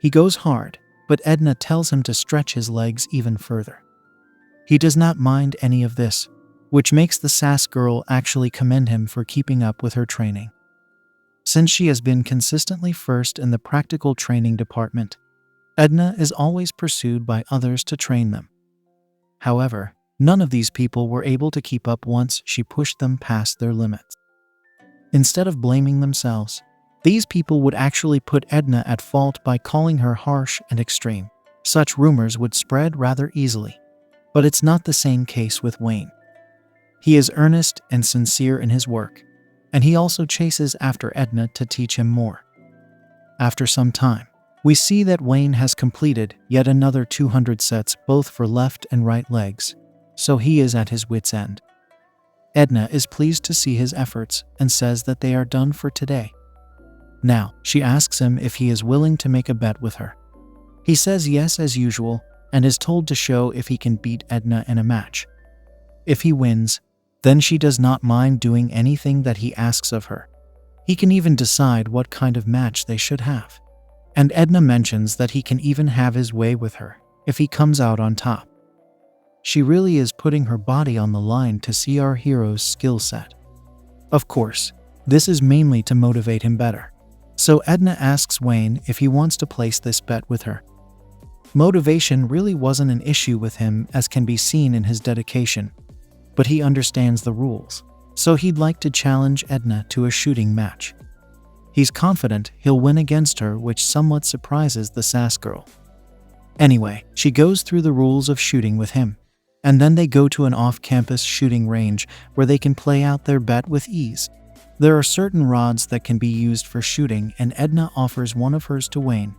Speaker 1: He goes hard, but Edna tells him to stretch his legs even further. He does not mind any of this, which makes the sass girl actually commend him for keeping up with her training. Since she has been consistently first in the practical training department, Edna is always pursued by others to train them. However, none of these people were able to keep up once she pushed them past their limits. Instead of blaming themselves, these people would actually put Edna at fault by calling her harsh and extreme. Such rumors would spread rather easily. But it's not the same case with Wayne. He is earnest and sincere in his work, and he also chases after Edna to teach him more. After some time, we see that Wayne has completed yet another 200 sets both for left and right legs, so he is at his wit's end. Edna is pleased to see his efforts and says that they are done for today. Now, she asks him if he is willing to make a bet with her. He says yes as usual and is told to show if he can beat Edna in a match. If he wins, then she does not mind doing anything that he asks of her. He can even decide what kind of match they should have. And Edna mentions that he can even have his way with her if he comes out on top. She really is putting her body on the line to see our hero's skill set. Of course, this is mainly to motivate him better. So Edna asks Wayne if he wants to place this bet with her. Motivation really wasn't an issue with him, as can be seen in his dedication, but he understands the rules, so he'd like to challenge Edna to a shooting match. He's confident he'll win against her, which somewhat surprises the sass girl. Anyway, she goes through the rules of shooting with him, and then they go to an off-campus shooting range where they can play out their bet with ease. There are certain rods that can be used for shooting, and Edna offers one of hers to Wayne,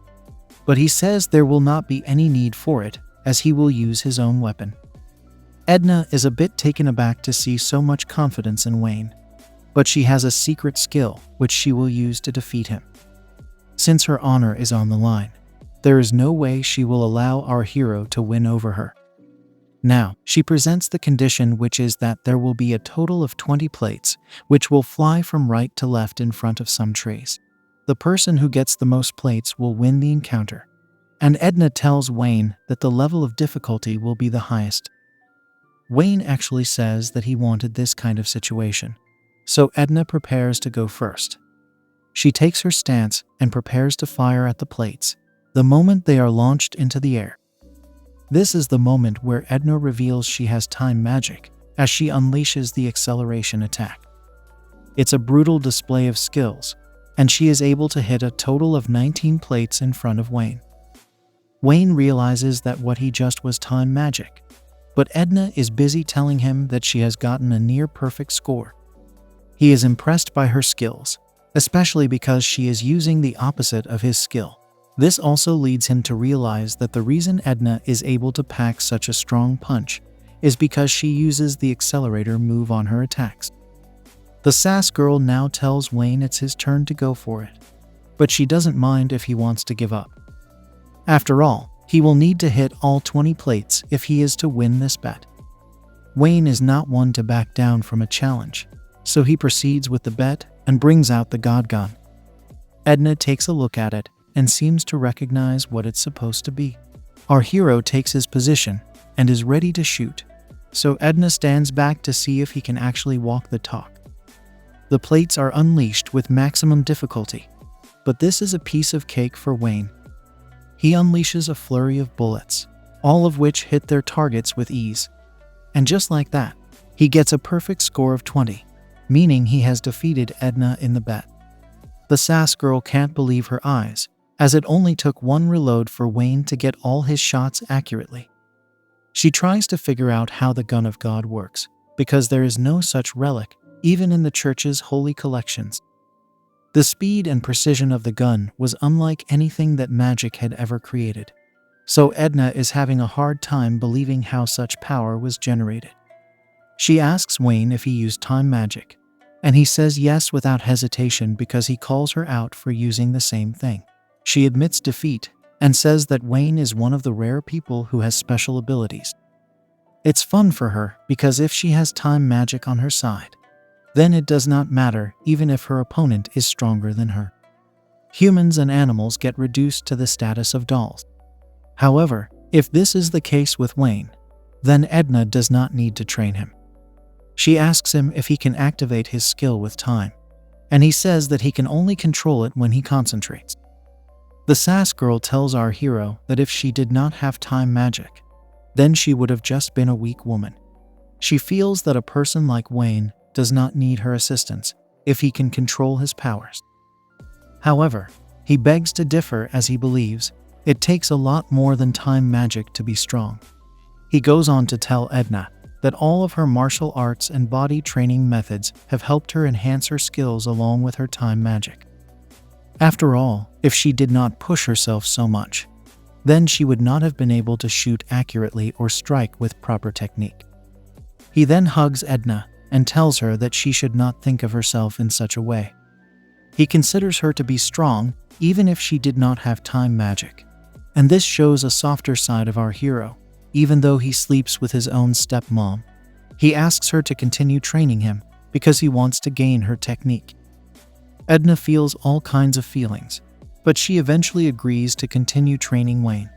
Speaker 1: but he says there will not be any need for it, as he will use his own weapon. Edna is a bit taken aback to see so much confidence in Wayne, but she has a secret skill which she will use to defeat him. Since her honor is on the line, there is no way she will allow our hero to win over her. Now, she presents the condition, which is that there will be a total of 20 plates, which will fly from right to left in front of some trees. The person who gets the most plates will win the encounter, and Edna tells Wayne that the level of difficulty will be the highest. Wayne actually says that he wanted this kind of situation, so Edna prepares to go first. She takes her stance and prepares to fire at the plates the moment they are launched into the air. This is the moment where Edna reveals she has time magic as she unleashes the acceleration attack. It's a brutal display of skills, and she is able to hit a total of 19 plates in front of Wayne. Wayne realizes that what he just was time magic, but Edna is busy telling him that she has gotten a near-perfect score. He is impressed by her skills, especially because she is using the opposite of his skill. This also leads him to realize that the reason Edna is able to pack such a strong punch is because she uses the accelerator move on her attacks. The sass girl now tells Wayne it's his turn to go for it, but she doesn't mind if he wants to give up. After all, he will need to hit all 20 plates if he is to win this bet. Wayne is not one to back down from a challenge, so he proceeds with the bet and brings out the God gun. Edna takes a look at it and seems to recognize what it's supposed to be. Our hero takes his position and is ready to shoot, so Edna stands back to see if he can actually walk the talk. The plates are unleashed with maximum difficulty, but this is a piece of cake for Wayne. He unleashes a flurry of bullets, all of which hit their targets with ease. And just like that, he gets a perfect score of 20, meaning he has defeated Edna in the bet. The sass girl can't believe her eyes, as it only took one reload for Wayne to get all his shots accurately. She tries to figure out how the gun of God works, because there is no such relic, even in the church's holy collections. The speed and precision of the gun was unlike anything that magic had ever created, so Edna is having a hard time believing how such power was generated. She asks Wayne if he used time magic, and he says yes without hesitation because he calls her out for using the same thing. She admits defeat and says that Wayne is one of the rare people who has special abilities. It's fun for her because if she has time magic on her side, then it does not matter even if her opponent is stronger than her. Humans and animals get reduced to the status of dolls. However, if this is the case with Wayne, then Edna does not need to train him. She asks him if he can activate his skill with time, and he says that he can only control it when he concentrates. The sass girl tells our hero that if she did not have time magic, then she would have just been a weak woman. She feels that a person like Wayne does not need her assistance if he can control his powers. However, he begs to differ as he believes it takes a lot more than time magic to be strong. He goes on to tell Edna that all of her martial arts and body training methods have helped her enhance her skills along with her time magic. After all, if she did not push herself so much, then she would not have been able to shoot accurately or strike with proper technique. He then hugs Edna and tells her that she should not think of herself in such a way. He considers her to be strong even if she did not have time magic, and this shows a softer side of our hero. Even though he sleeps with his own stepmom, he asks her to continue training him because he wants to gain her technique. Edna feels all kinds of feelings, but she eventually agrees to continue training Wayne.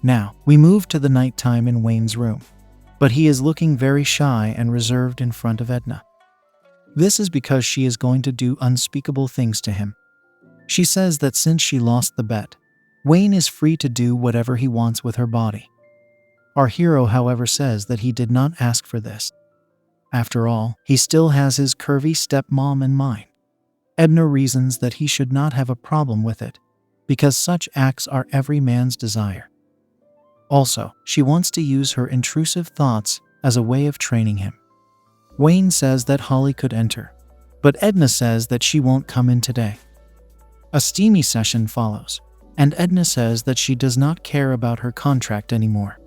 Speaker 1: Now, we move to the nighttime in Wayne's room, but he is looking very shy and reserved in front of Edna. This is because she is going to do unspeakable things to him. She says that since she lost the bet, Wayne is free to do whatever he wants with her body. Our hero, however, says that he did not ask for this. After all, he still has his curvy stepmom in mind. Edna reasons that he should not have a problem with it, because such acts are every man's desire. Also, she wants to use her intrusive thoughts as a way of training him. Wayne says that Holly could enter, but Edna says that she won't come in today. A steamy session follows, and Edna says that she does not care about her contract anymore.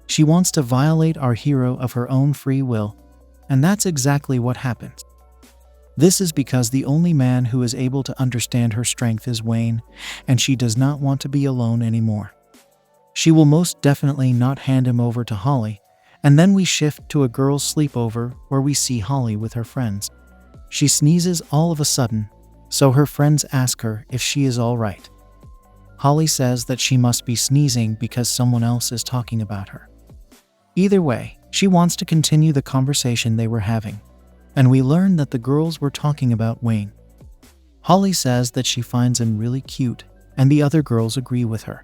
Speaker 1: She wants to violate our hero of her own free will, and that's exactly what happens. This is because the only man who is able to understand her strength is Wayne, and she does not want to be alone anymore. She will most definitely not hand him over to Holly, and then we shift to a girls' sleepover where we see Holly with her friends. She sneezes all of a sudden, so her friends ask her if she is all right. Holly says that she must be sneezing because someone else is talking about her. Either way, she wants to continue the conversation they were having, and we learn that the girls were talking about Wayne. Holly says that she finds him really cute, and the other girls agree with her.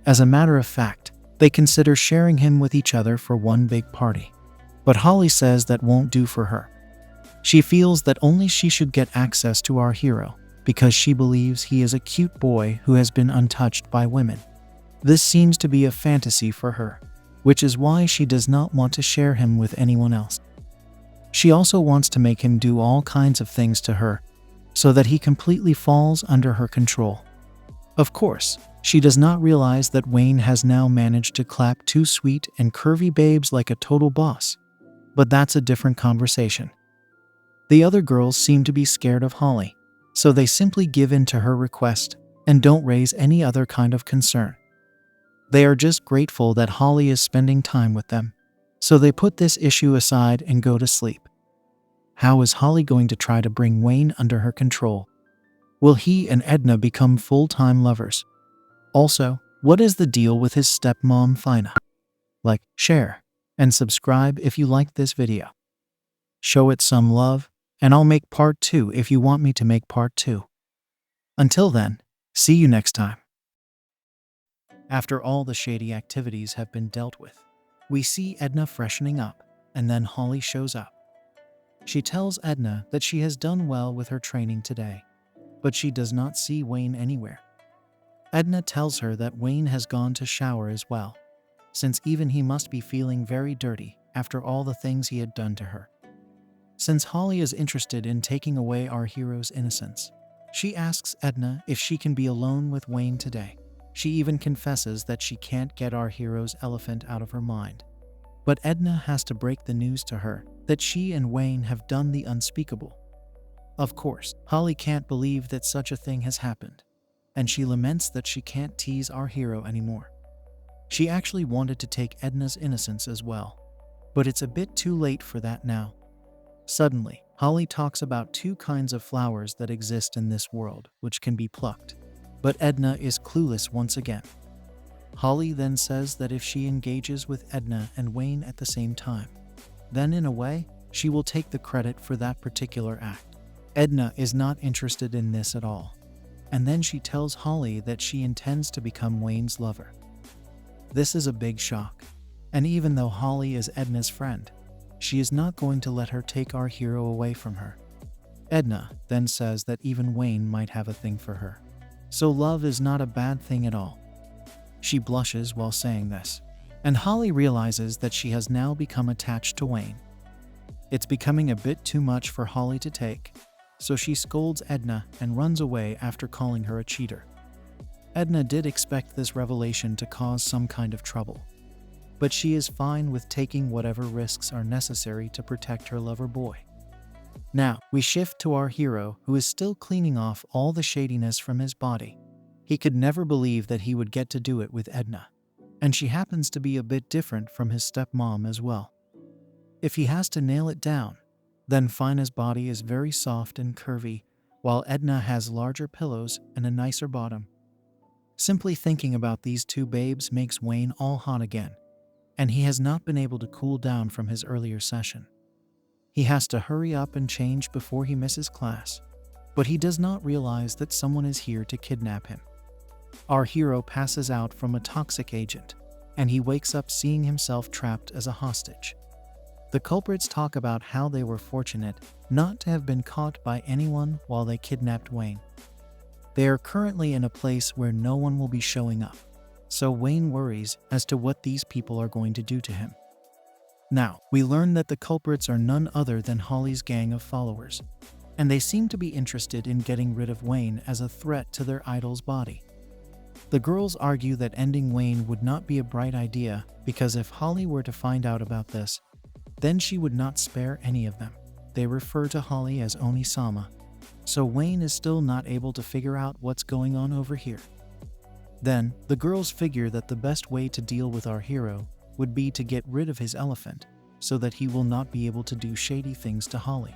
Speaker 1: As a matter of fact, they consider sharing him with each other for one big party, but Holly says that won't do for her. She feels that only she should get access to our hero because she believes he is a cute boy who has been untouched by women. This seems to be a fantasy for her, which is why she does not want to share him with anyone else. She also wants to make him do all kinds of things to her, so that he completely falls under her control. Of course, she does not realize that Wayne has now managed to clap two sweet and curvy babes like a total boss. But that's a different conversation. The other girls seem to be scared of Holly, so they simply give in to her request and don't raise any other kind of concern. They are just grateful that Holly is spending time with them, so they put this issue aside and go to sleep. How is Holly going to try to bring Wayne under her control? Will he and Edna become full-time lovers? Also, what is the deal with his stepmom Fina? Like, share, and subscribe if you liked this video. Show it some love, and I'll make part 2 if you want me to make part 2. Until then, see you next time. After all the shady activities have been dealt with, we see Edna freshening up, and then Holly shows up. She tells Edna that she has done well with her training today, but she does not see Wayne anywhere. Edna tells her that Wayne has gone to shower as well, since even he must be feeling very dirty after all the things he had done to her. Since Holly is interested in taking away our hero's innocence, she asks Edna if she can be alone with Wayne today. She even confesses that she can't get our hero's elephant out of her mind. But Edna has to break the news to her that she and Wayne have done the unspeakable. Of course, Holly can't believe that such a thing has happened, and she laments that she can't tease our hero anymore. She actually wanted to take Edna's innocence as well, but it's a bit too late for that now. Suddenly, Holly talks about two kinds of flowers that exist in this world which can be plucked, but Edna is clueless once again. Holly then says that if she engages with Edna and Wayne at the same time, then in a way, she will take the credit for that particular act. Edna is not interested in this at all, and then she tells Holly that she intends to become Wayne's lover. This is a big shock, and even though Holly is Edna's friend, she is not going to let her take our hero away from her. Edna then says that even Wayne might have a thing for her, so love is not a bad thing at all. She blushes while saying this, and Holly realizes that she has now become attached to Wayne. It's becoming a bit too much for Holly to take, so she scolds Edna and runs away after calling her a cheater. Edna did expect this revelation to cause some kind of trouble, but she is fine with taking whatever risks are necessary to protect her lover boy. Now, we shift to our hero, who is still cleaning off all the shadiness from his body. He could never believe that he would get to do it with Edna, and she happens to be a bit different from his stepmom as well. If he has to nail it down, then Fina's body is very soft and curvy, while Edna has larger pillows and a nicer bottom. Simply thinking about these two babes makes Wayne all hot again, and he has not been able to cool down from his earlier session. He has to hurry up and change before he misses class, but he does not realize that someone is here to kidnap him. Our hero passes out from a toxic agent, and he wakes up seeing himself trapped as a hostage. The culprits talk about how they were fortunate not to have been caught by anyone while they kidnapped Wayne. They are currently in a place where no one will be showing up, so Wayne worries as to what these people are going to do to him. Now, we learn that the culprits are none other than Holly's gang of followers, and they seem to be interested in getting rid of Wayne as a threat to their idol's body. The girls argue that ending Wayne would not be a bright idea because if Holly were to find out about this, then she would not spare any of them. They refer to Holly as Oni-sama, so Wayne is still not able to figure out what's going on over here. Then, the girls figure that the best way to deal with our hero would be to get rid of his elephant so that he will not be able to do shady things to Holly.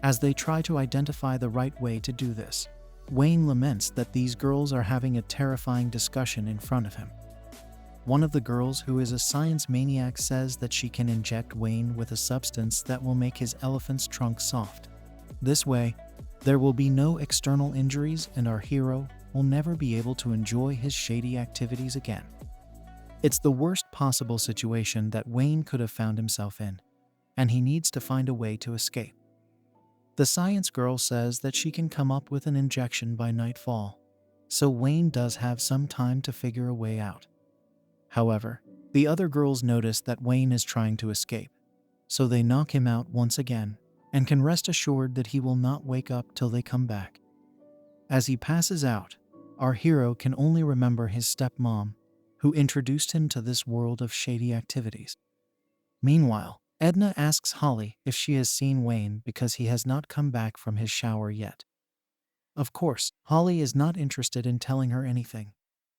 Speaker 1: As they try to identify the right way to do this, Wayne laments that these girls are having a terrifying discussion in front of him. One of the girls, who is a science maniac, says that she can inject Wayne with a substance that will make his elephant's trunk soft. This way, there will be no external injuries and our hero will never be able to enjoy his shady activities again. It's the worst possible situation that Wayne could have found himself in, and he needs to find a way to escape. The science girl says that she can come up with an injection by nightfall, so Wayne does have some time to figure a way out. However, the other girls notice that Wayne is trying to escape, so they knock him out once again and can rest assured that he will not wake up till they come back. As he passes out, our hero can only remember his stepmom, who introduced him to this world of shady activities. Meanwhile, Edna asks Holly if she has seen Wayne because he has not come back from his shower yet. Of course, Holly is not interested in telling her anything,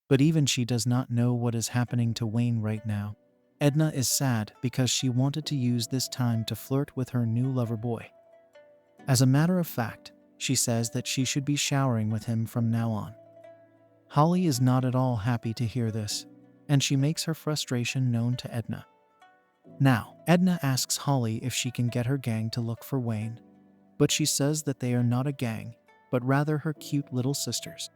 Speaker 1: but even she does not know what is happening to Wayne right now. Edna is sad because she wanted to use this time to flirt with her new lover boy. As a matter of fact, she says that she should be showering with him from now on. Holly is not at all happy to hear this, and she makes her frustration known to Edna. Now, Edna asks Holly if she can get her gang to look for Wayne, but she says that they are not a gang, but rather her cute little sisters.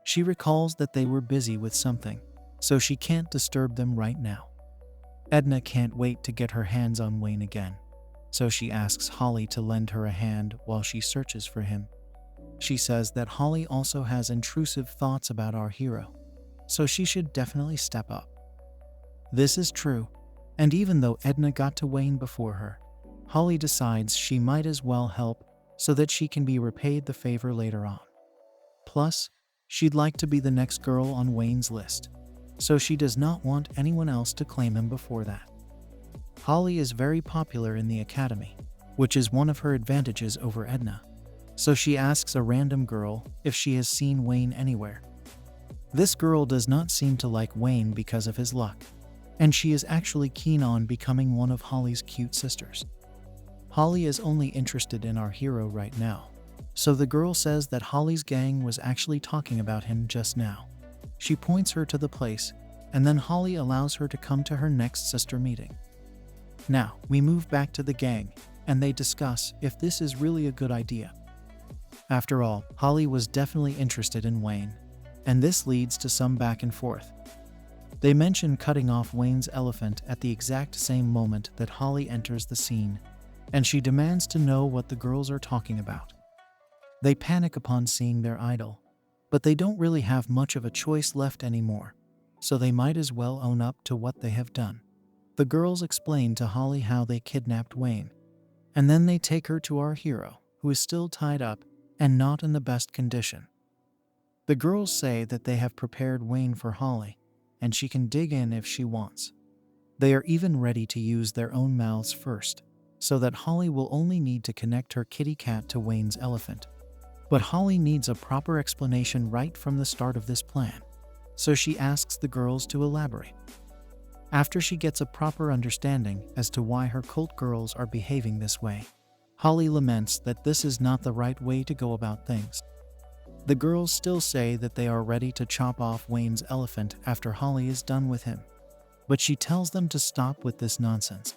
Speaker 1: She recalls that they were busy with something, so she can't disturb them right now. Edna can't wait to get her hands on Wayne again, so she asks Holly to lend her a hand while she searches for him. She says that Holly also has intrusive thoughts about our hero, so she should definitely step up. This is true, and even though Edna got to Wayne before her, Holly decides she might as well help so that she can be repaid the favor later on. Plus, she'd like to be the next girl on Wayne's list, so she does not want anyone else to claim him before that. Holly is very popular in the academy, which is one of her advantages over Edna. So she asks a random girl if she has seen Wayne anywhere. This girl does not seem to like Wayne because of his luck, and she is actually keen on becoming one of Holly's cute sisters. Holly is only interested in our hero right now, so the girl says that Holly's gang was actually talking about him just now. She points her to the place, and then Holly allows her to come to her next sister meeting. Now, we move back to the gang, and they discuss if this is really a good idea. After all, Holly was definitely interested in Wayne, and this leads to some back and forth. They mention cutting off Wayne's elephant at the exact same moment that Holly enters the scene, and she demands to know what the girls are talking about. They panic upon seeing their idol, but they don't really have much of a choice left anymore, so they might as well own up to what they have done. The girls explain to Holly how they kidnapped Wayne, and then they take her to our hero, who is still tied up and not in the best condition. The girls say that they have prepared Wayne for Holly, and she can dig in if she wants. They are even ready to use their own mouths first, so that Holly will only need to connect her kitty cat to Wayne's elephant. But Holly needs a proper explanation right from the start of this plan, so she asks the girls to elaborate. After she gets a proper understanding as to why her cult girls are behaving this way, Holly laments that this is not the right way to go about things. The girls still say that they are ready to chop off Wayne's elephant after Holly is done with him, but she tells them to stop with this nonsense.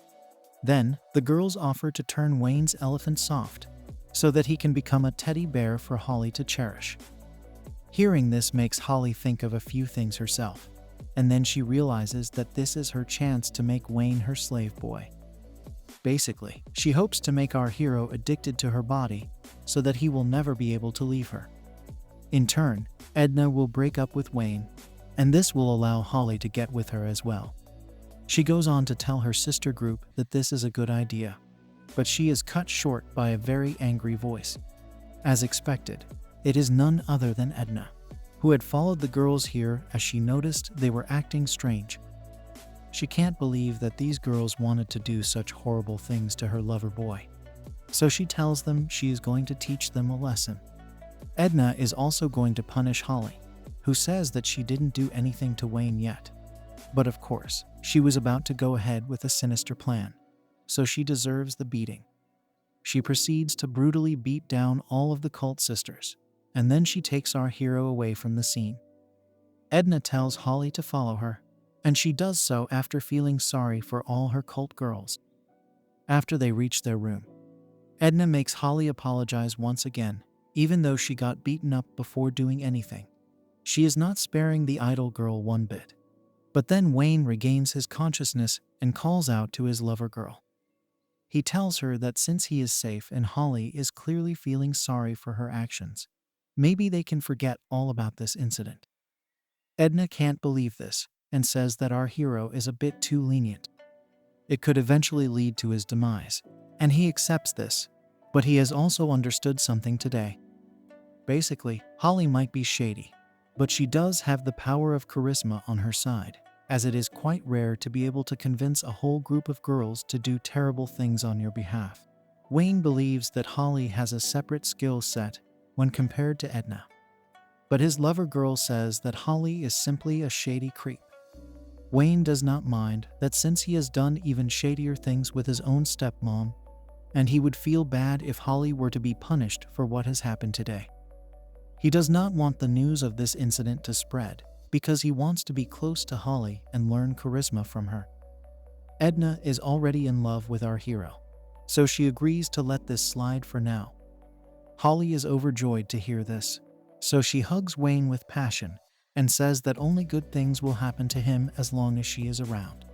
Speaker 1: Then, the girls offer to turn Wayne's elephant soft, so that he can become a teddy bear for Holly to cherish. Hearing this makes Holly think of a few things herself, and then she realizes that this is her chance to make Wayne her slave boy. Basically, she hopes to make our hero addicted to her body so that he will never be able to leave her. In turn, Edna will break up with Wayne, and this will allow Holly to get with her as well. She goes on to tell her sister group that this is a good idea, but she is cut short by a very angry voice. As expected, it is none other than Edna, who had followed the girls here as she noticed they were acting strange. She can't believe that these girls wanted to do such horrible things to her lover boy, so she tells them she is going to teach them a lesson. Edna is also going to punish Holly, who says that she didn't do anything to Wayne yet. But of course, she was about to go ahead with a sinister plan, so she deserves the beating. She proceeds to brutally beat down all of the cult sisters, and then she takes our hero away from the scene. Edna tells Holly to follow her, and she does so after feeling sorry for all her cult girls. After they reach their room, Edna makes Holly apologize once again, even though she got beaten up before doing anything. She is not sparing the idol girl one bit. But then Wayne regains his consciousness and calls out to his lover girl. He tells her that since he is safe and Holly is clearly feeling sorry for her actions, maybe they can forget all about this incident. Edna can't believe this and says that our hero is a bit too lenient. It could eventually lead to his demise, and he accepts this, but he has also understood something today. Basically, Holly might be shady, but she does have the power of charisma on her side, as it is quite rare to be able to convince a whole group of girls to do terrible things on your behalf. Wayne believes that Holly has a separate skill set when compared to Edna, but his lover girl says that Holly is simply a shady creep. Wayne does not mind that since he has done even shadier things with his own stepmom, and he would feel bad if Holly were to be punished for what has happened today. He does not want the news of this incident to spread because he wants to be close to Holly and learn charisma from her. Edna is already in love with our hero, so she agrees to let this slide for now. Holly is overjoyed to hear this, so she hugs Wayne with passion and says that only good things will happen to him as long as she is around.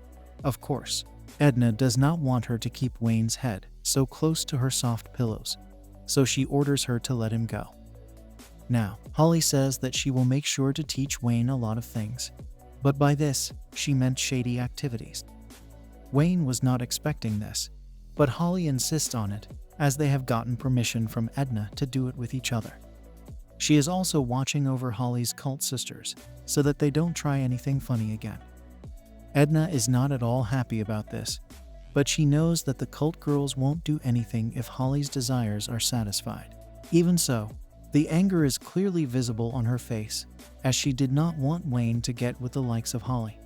Speaker 1: Of course, Edna does not want her to keep Wayne's head so close to her soft pillows, so she orders her to let him go. Now, Holly says that she will make sure to teach Wayne a lot of things, but by this, she meant shady activities. Wayne was not expecting this, but Holly insists on it, as they have gotten permission from Edna to do it with each other. She is also watching over Holly's cult sisters, so that they don't try anything funny again. Edna is not at all happy about this, But she knows that the cult girls won't do anything if Holly's desires are satisfied. Even so, the anger is clearly visible on her face, as she did not want Wayne to get with the likes of Holly.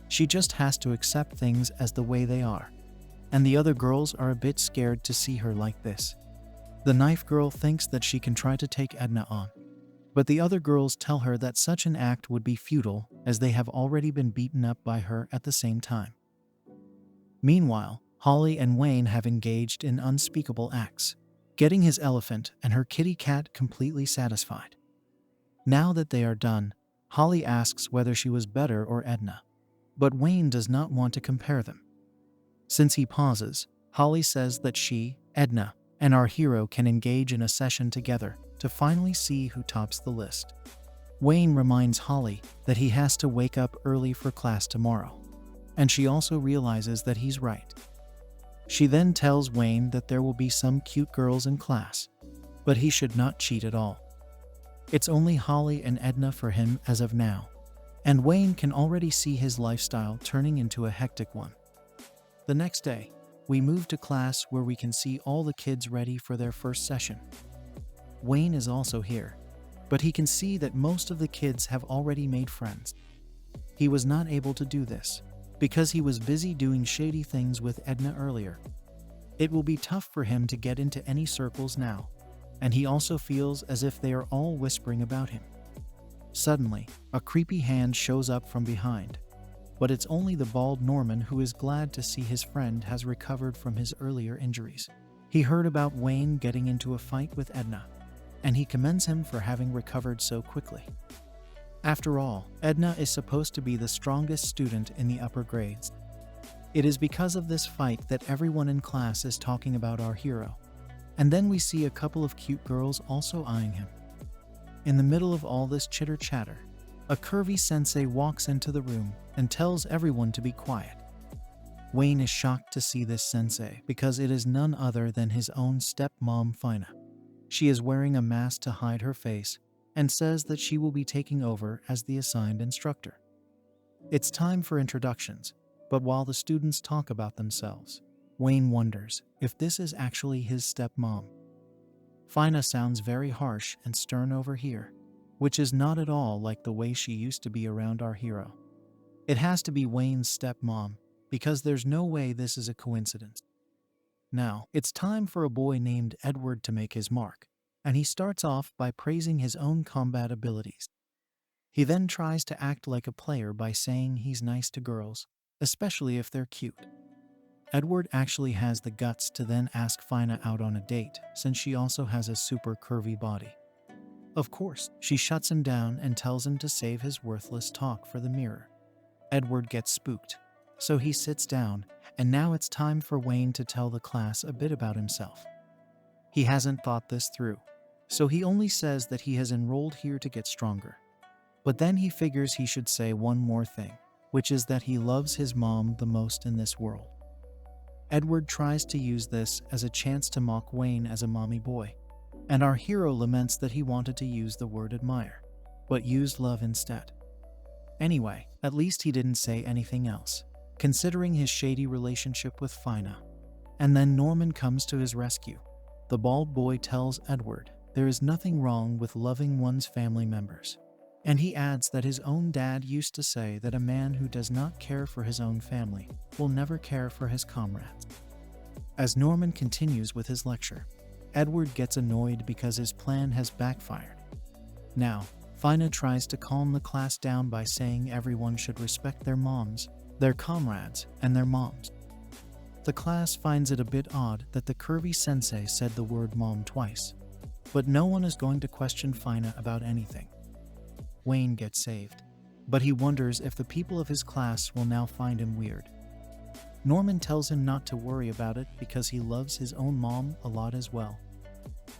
Speaker 1: She just has to accept things as the way they are, and the other girls are a bit scared to see her like this. The knife girl thinks that she can try to take Edna on, but the other girls tell her that such an act would be futile as they have already been beaten up by her at the same time. Meanwhile, Holly and Wayne have engaged in unspeakable acts, getting his elephant and her kitty cat completely satisfied. Now that they are done, Holly asks whether she was better or Edna, but Wayne does not want to compare them. Since he pauses, Holly says that she, Edna, and our hero can engage in a session together to finally see who tops the list. Wayne reminds Holly that he has to wake up early for class tomorrow, and she also realizes that he's right. She then tells Wayne that there will be some cute girls in class, but he should not cheat at all. It's only Holly and Edna for him as of now, and Wayne can already see his lifestyle turning into a hectic one. The next day, we move to class where we can see all the kids ready for their first session. Wayne is also here, but he can see that most of the kids have already made friends. He was not able to do this because he was busy doing shady things with Edna earlier. It will be tough for him to get into any circles now, and he also feels as if they are all whispering about him. Suddenly, a creepy hand shows up from behind, but it's only the bald Norman who is glad to see his friend has recovered from his earlier injuries. He heard about Wayne getting into a fight with Edna, and he commends him for having recovered so quickly. After all, Edna is supposed to be the strongest student in the upper grades. It is because of this fight that everyone in class is talking about our hero. And then we see a couple of cute girls also eyeing him. In the middle of all this chitter-chatter, a curvy sensei walks into the room and tells everyone to be quiet. Wayne is shocked to see this sensei because it is none other than his own stepmom Fina. She is wearing a mask to hide her face and says that she will be taking over as the assigned instructor. It's time for introductions, but while the students talk about themselves, Wayne wonders if this is actually his stepmom. Fina sounds very harsh and stern over here, which is not at all like the way she used to be around our hero. It has to be Wayne's stepmom, because there's no way this is a coincidence. Now, it's time for a boy named Edward to make his mark, and he starts off by praising his own combat abilities. He then tries to act like a player by saying he's nice to girls, especially if they're cute. Edward actually has the guts to then ask Fina out on a date, since she also has a super curvy body. Of course, she shuts him down and tells him to save his worthless talk for the mirror. Edward gets spooked, so he sits down, and now it's time for Wayne to tell the class a bit about himself. He hasn't thought this through, so he only says that he has enrolled here to get stronger. But then he figures he should say one more thing, which is that he loves his mom the most in this world. Edward tries to use this as a chance to mock Wayne as a mommy boy, and our hero laments that he wanted to use the word admire, but used love instead. Anyway, at least he didn't say anything else, considering his shady relationship with Fina. And then Norman comes to his rescue. The bald boy tells Edward there is nothing wrong with loving one's family members, and he adds that his own dad used to say that a man who does not care for his own family will never care for his comrades. As Norman continues with his lecture, Edward gets annoyed because his plan has backfired. Now, Fina tries to calm the class down by saying everyone should respect their moms, their comrades, and their moms. The class finds it a bit odd that the curvy sensei said the word mom twice, but no one is going to question Fina about anything. Wayne gets saved, but he wonders if the people of his class will now find him weird. Norman tells him not to worry about it because he loves his own mom a lot as well.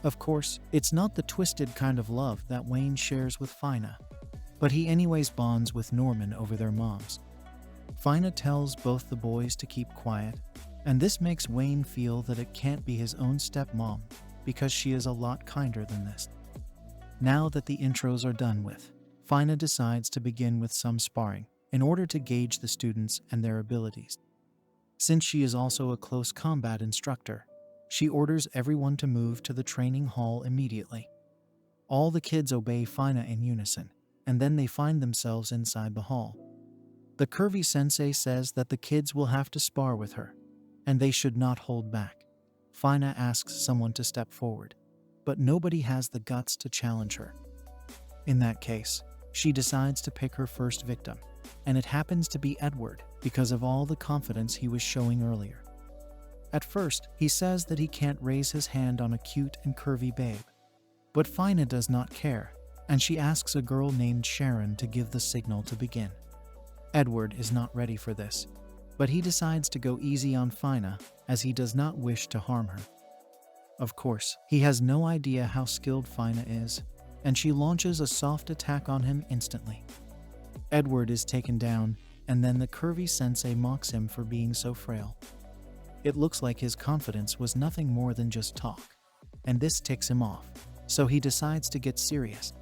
Speaker 1: Of course, it's not the twisted kind of love that Wayne shares with Fina, but he anyways bonds with Norman over their moms. Fina tells both the boys to keep quiet, and this makes Wayne feel that it can't be his own stepmom because she is a lot kinder than this. Now that the intros are done with, Fina decides to begin with some sparring in order to gauge the students and their abilities. Since she is also a close combat instructor, she orders everyone to move to the training hall immediately. All the kids obey Fina in unison, and then they find themselves inside the hall. The curvy sensei says that the kids will have to spar with her, and they should not hold back. Fina asks someone to step forward, but nobody has the guts to challenge her. In that case, she decides to pick her first victim, and it happens to be Edward because of all the confidence he was showing earlier. At first, he says that he can't raise his hand on a cute and curvy babe. But Fina does not care, and she asks a girl named Sharon to give the signal to begin. Edward is not ready for this, but he decides to go easy on Fina as he does not wish to harm her. Of course, he has no idea how skilled Fina is, and she launches a soft attack on him instantly. Edward is taken down, and then the curvy sensei mocks him for being so frail. It looks like his confidence was nothing more than just talk, and this ticks him off, so he decides to get serious.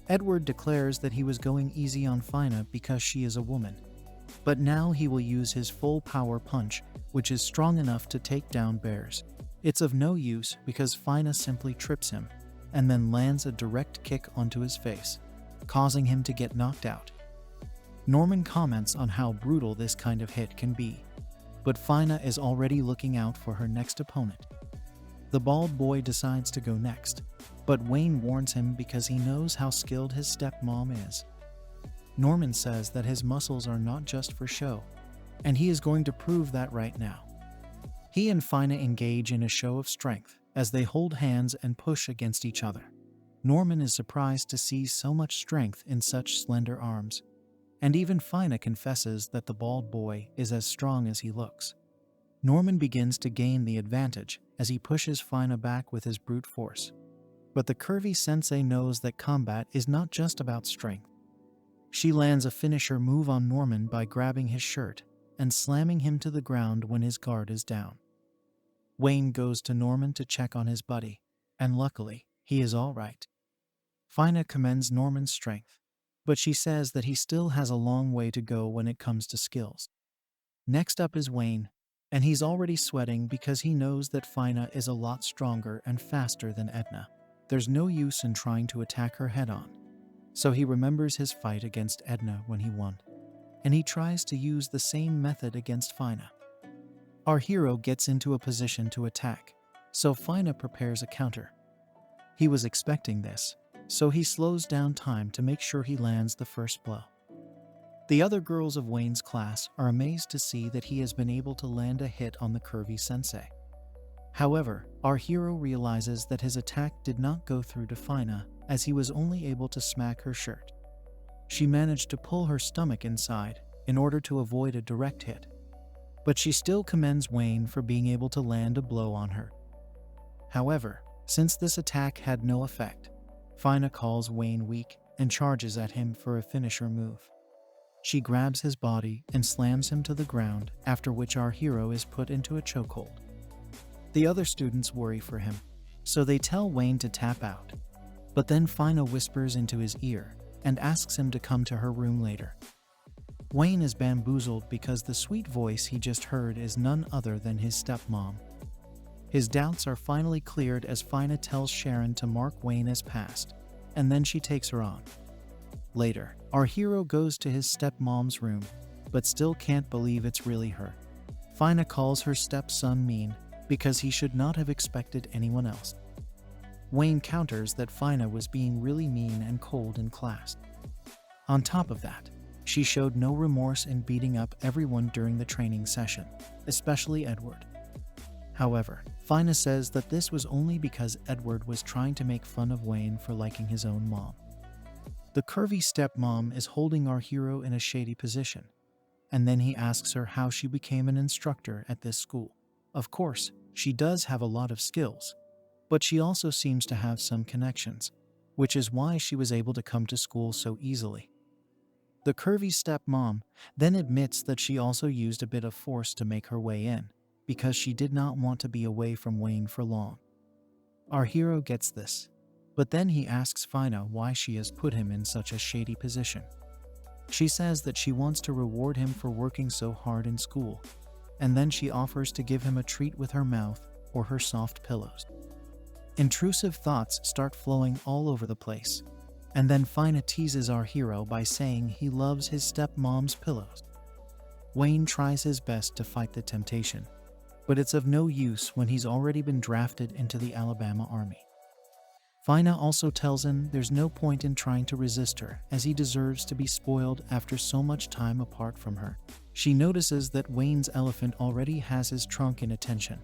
Speaker 1: Edward declares that he was going easy on Fina because she is a woman, but now he will use his full power punch, which is strong enough to take down bears. It's of no use because Fina simply trips him, and then lands a direct kick onto his face, causing him to get knocked out. Norman comments on how brutal this kind of hit can be, but Fina is already looking out for her next opponent. The bald boy decides to go next, but Wayne warns him because he knows how skilled his stepmom is. Norman says that his muscles are not just for show, and he is going to prove that right now. He and Fina engage in a show of strength as they hold hands and push against each other. Norman is surprised to see so much strength in such slender arms, and even Fina confesses that the bald boy is as strong as he looks. Norman begins to gain the advantage as he pushes Fina back with his brute force. But the curvy sensei knows that combat is not just about strength. She lands a finisher move on Norman by grabbing his shirt and slamming him to the ground when his guard is down. Wayne goes to Norman to check on his buddy, and luckily, he is all right. Fina commends Norman's strength, but she says that he still has a long way to go when it comes to skills. Next up is Wayne, and he's already sweating because he knows that Fina is a lot stronger and faster than Edna. There's no use in trying to attack her head-on, so he remembers his fight against Edna when he won, and he tries to use the same method against Fina. Our hero gets into a position to attack, so Fina prepares a counter. He was expecting this, so he slows down time to make sure he lands the first blow. The other girls of Wayne's class are amazed to see that he has been able to land a hit on the curvy sensei. However, our hero realizes that his attack did not go through to Fina, as he was only able to smack her shirt. She managed to pull her stomach inside in order to avoid a direct hit, but she still commends Wayne for being able to land a blow on her. However, since this attack had no effect, Fina calls Wayne weak and charges at him for a finisher move. She grabs his body and slams him to the ground, after which our hero is put into a chokehold. The other students worry for him, so they tell Wayne to tap out. But then Fina whispers into his ear and asks him to come to her room later. Wayne is bamboozled because the sweet voice he just heard is none other than his stepmom. His doubts are finally cleared as Fina tells Sharon to mark Wayne as passed, and then she takes her on. Later, our hero goes to his stepmom's room, but still can't believe it's really her. Fina calls her stepson mean because he should not have expected anyone else. Wayne counters that Fina was being really mean and cold in class. On top of that, she showed no remorse in beating up everyone during the training session, especially Edward. However, Fina says that this was only because Edward was trying to make fun of Wayne for liking his own mom. The curvy stepmom is holding our hero in a shady position, and then he asks her how she became an instructor at this school. Of course, she does have a lot of skills, but she also seems to have some connections, which is why she was able to come to school so easily. The curvy stepmom then admits that she also used a bit of force to make her way in, because she did not want to be away from Wayne for long. Our hero gets this, but then he asks Fina why she has put him in such a shady position. She says that she wants to reward him for working so hard in school, and then she offers to give him a treat with her mouth or her soft pillows. Intrusive thoughts start flowing all over the place, and then Fina teases our hero by saying he loves his stepmom's pillows. Wayne tries his best to fight the temptation, but it's of no use when he's already been drafted into the Alabama army. Fina also tells him there's no point in trying to resist her, as he deserves to be spoiled after so much time apart from her. She notices that Wayne's elephant already has his trunk in attention,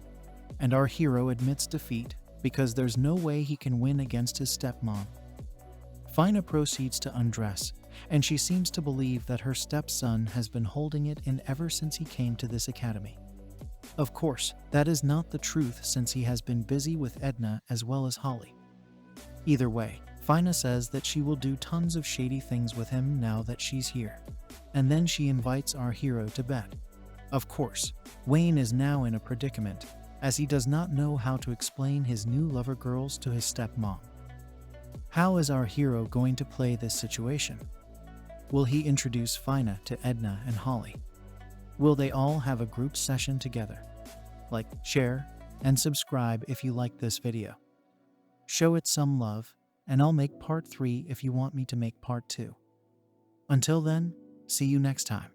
Speaker 1: and our hero admits defeat because there's no way he can win against his stepmom. Fina proceeds to undress, and she seems to believe that her stepson has been holding it in ever since he came to this academy. Of course, that is not the truth, since he has been busy with Edna as well as Holly. Either way, Fina says that she will do tons of shady things with him now that she's here, and then she invites our hero to bed. Of course, Wayne is now in a predicament, as he does not know how to explain his new lover girls to his stepmom. How is our hero going to play this situation? Will he introduce Fina to Edna and Holly? Will they all have a group session together? Like, share, and subscribe if you like this video. Show it some love, and I'll make part 3 if you want me to make part 2. Until then, see you next time.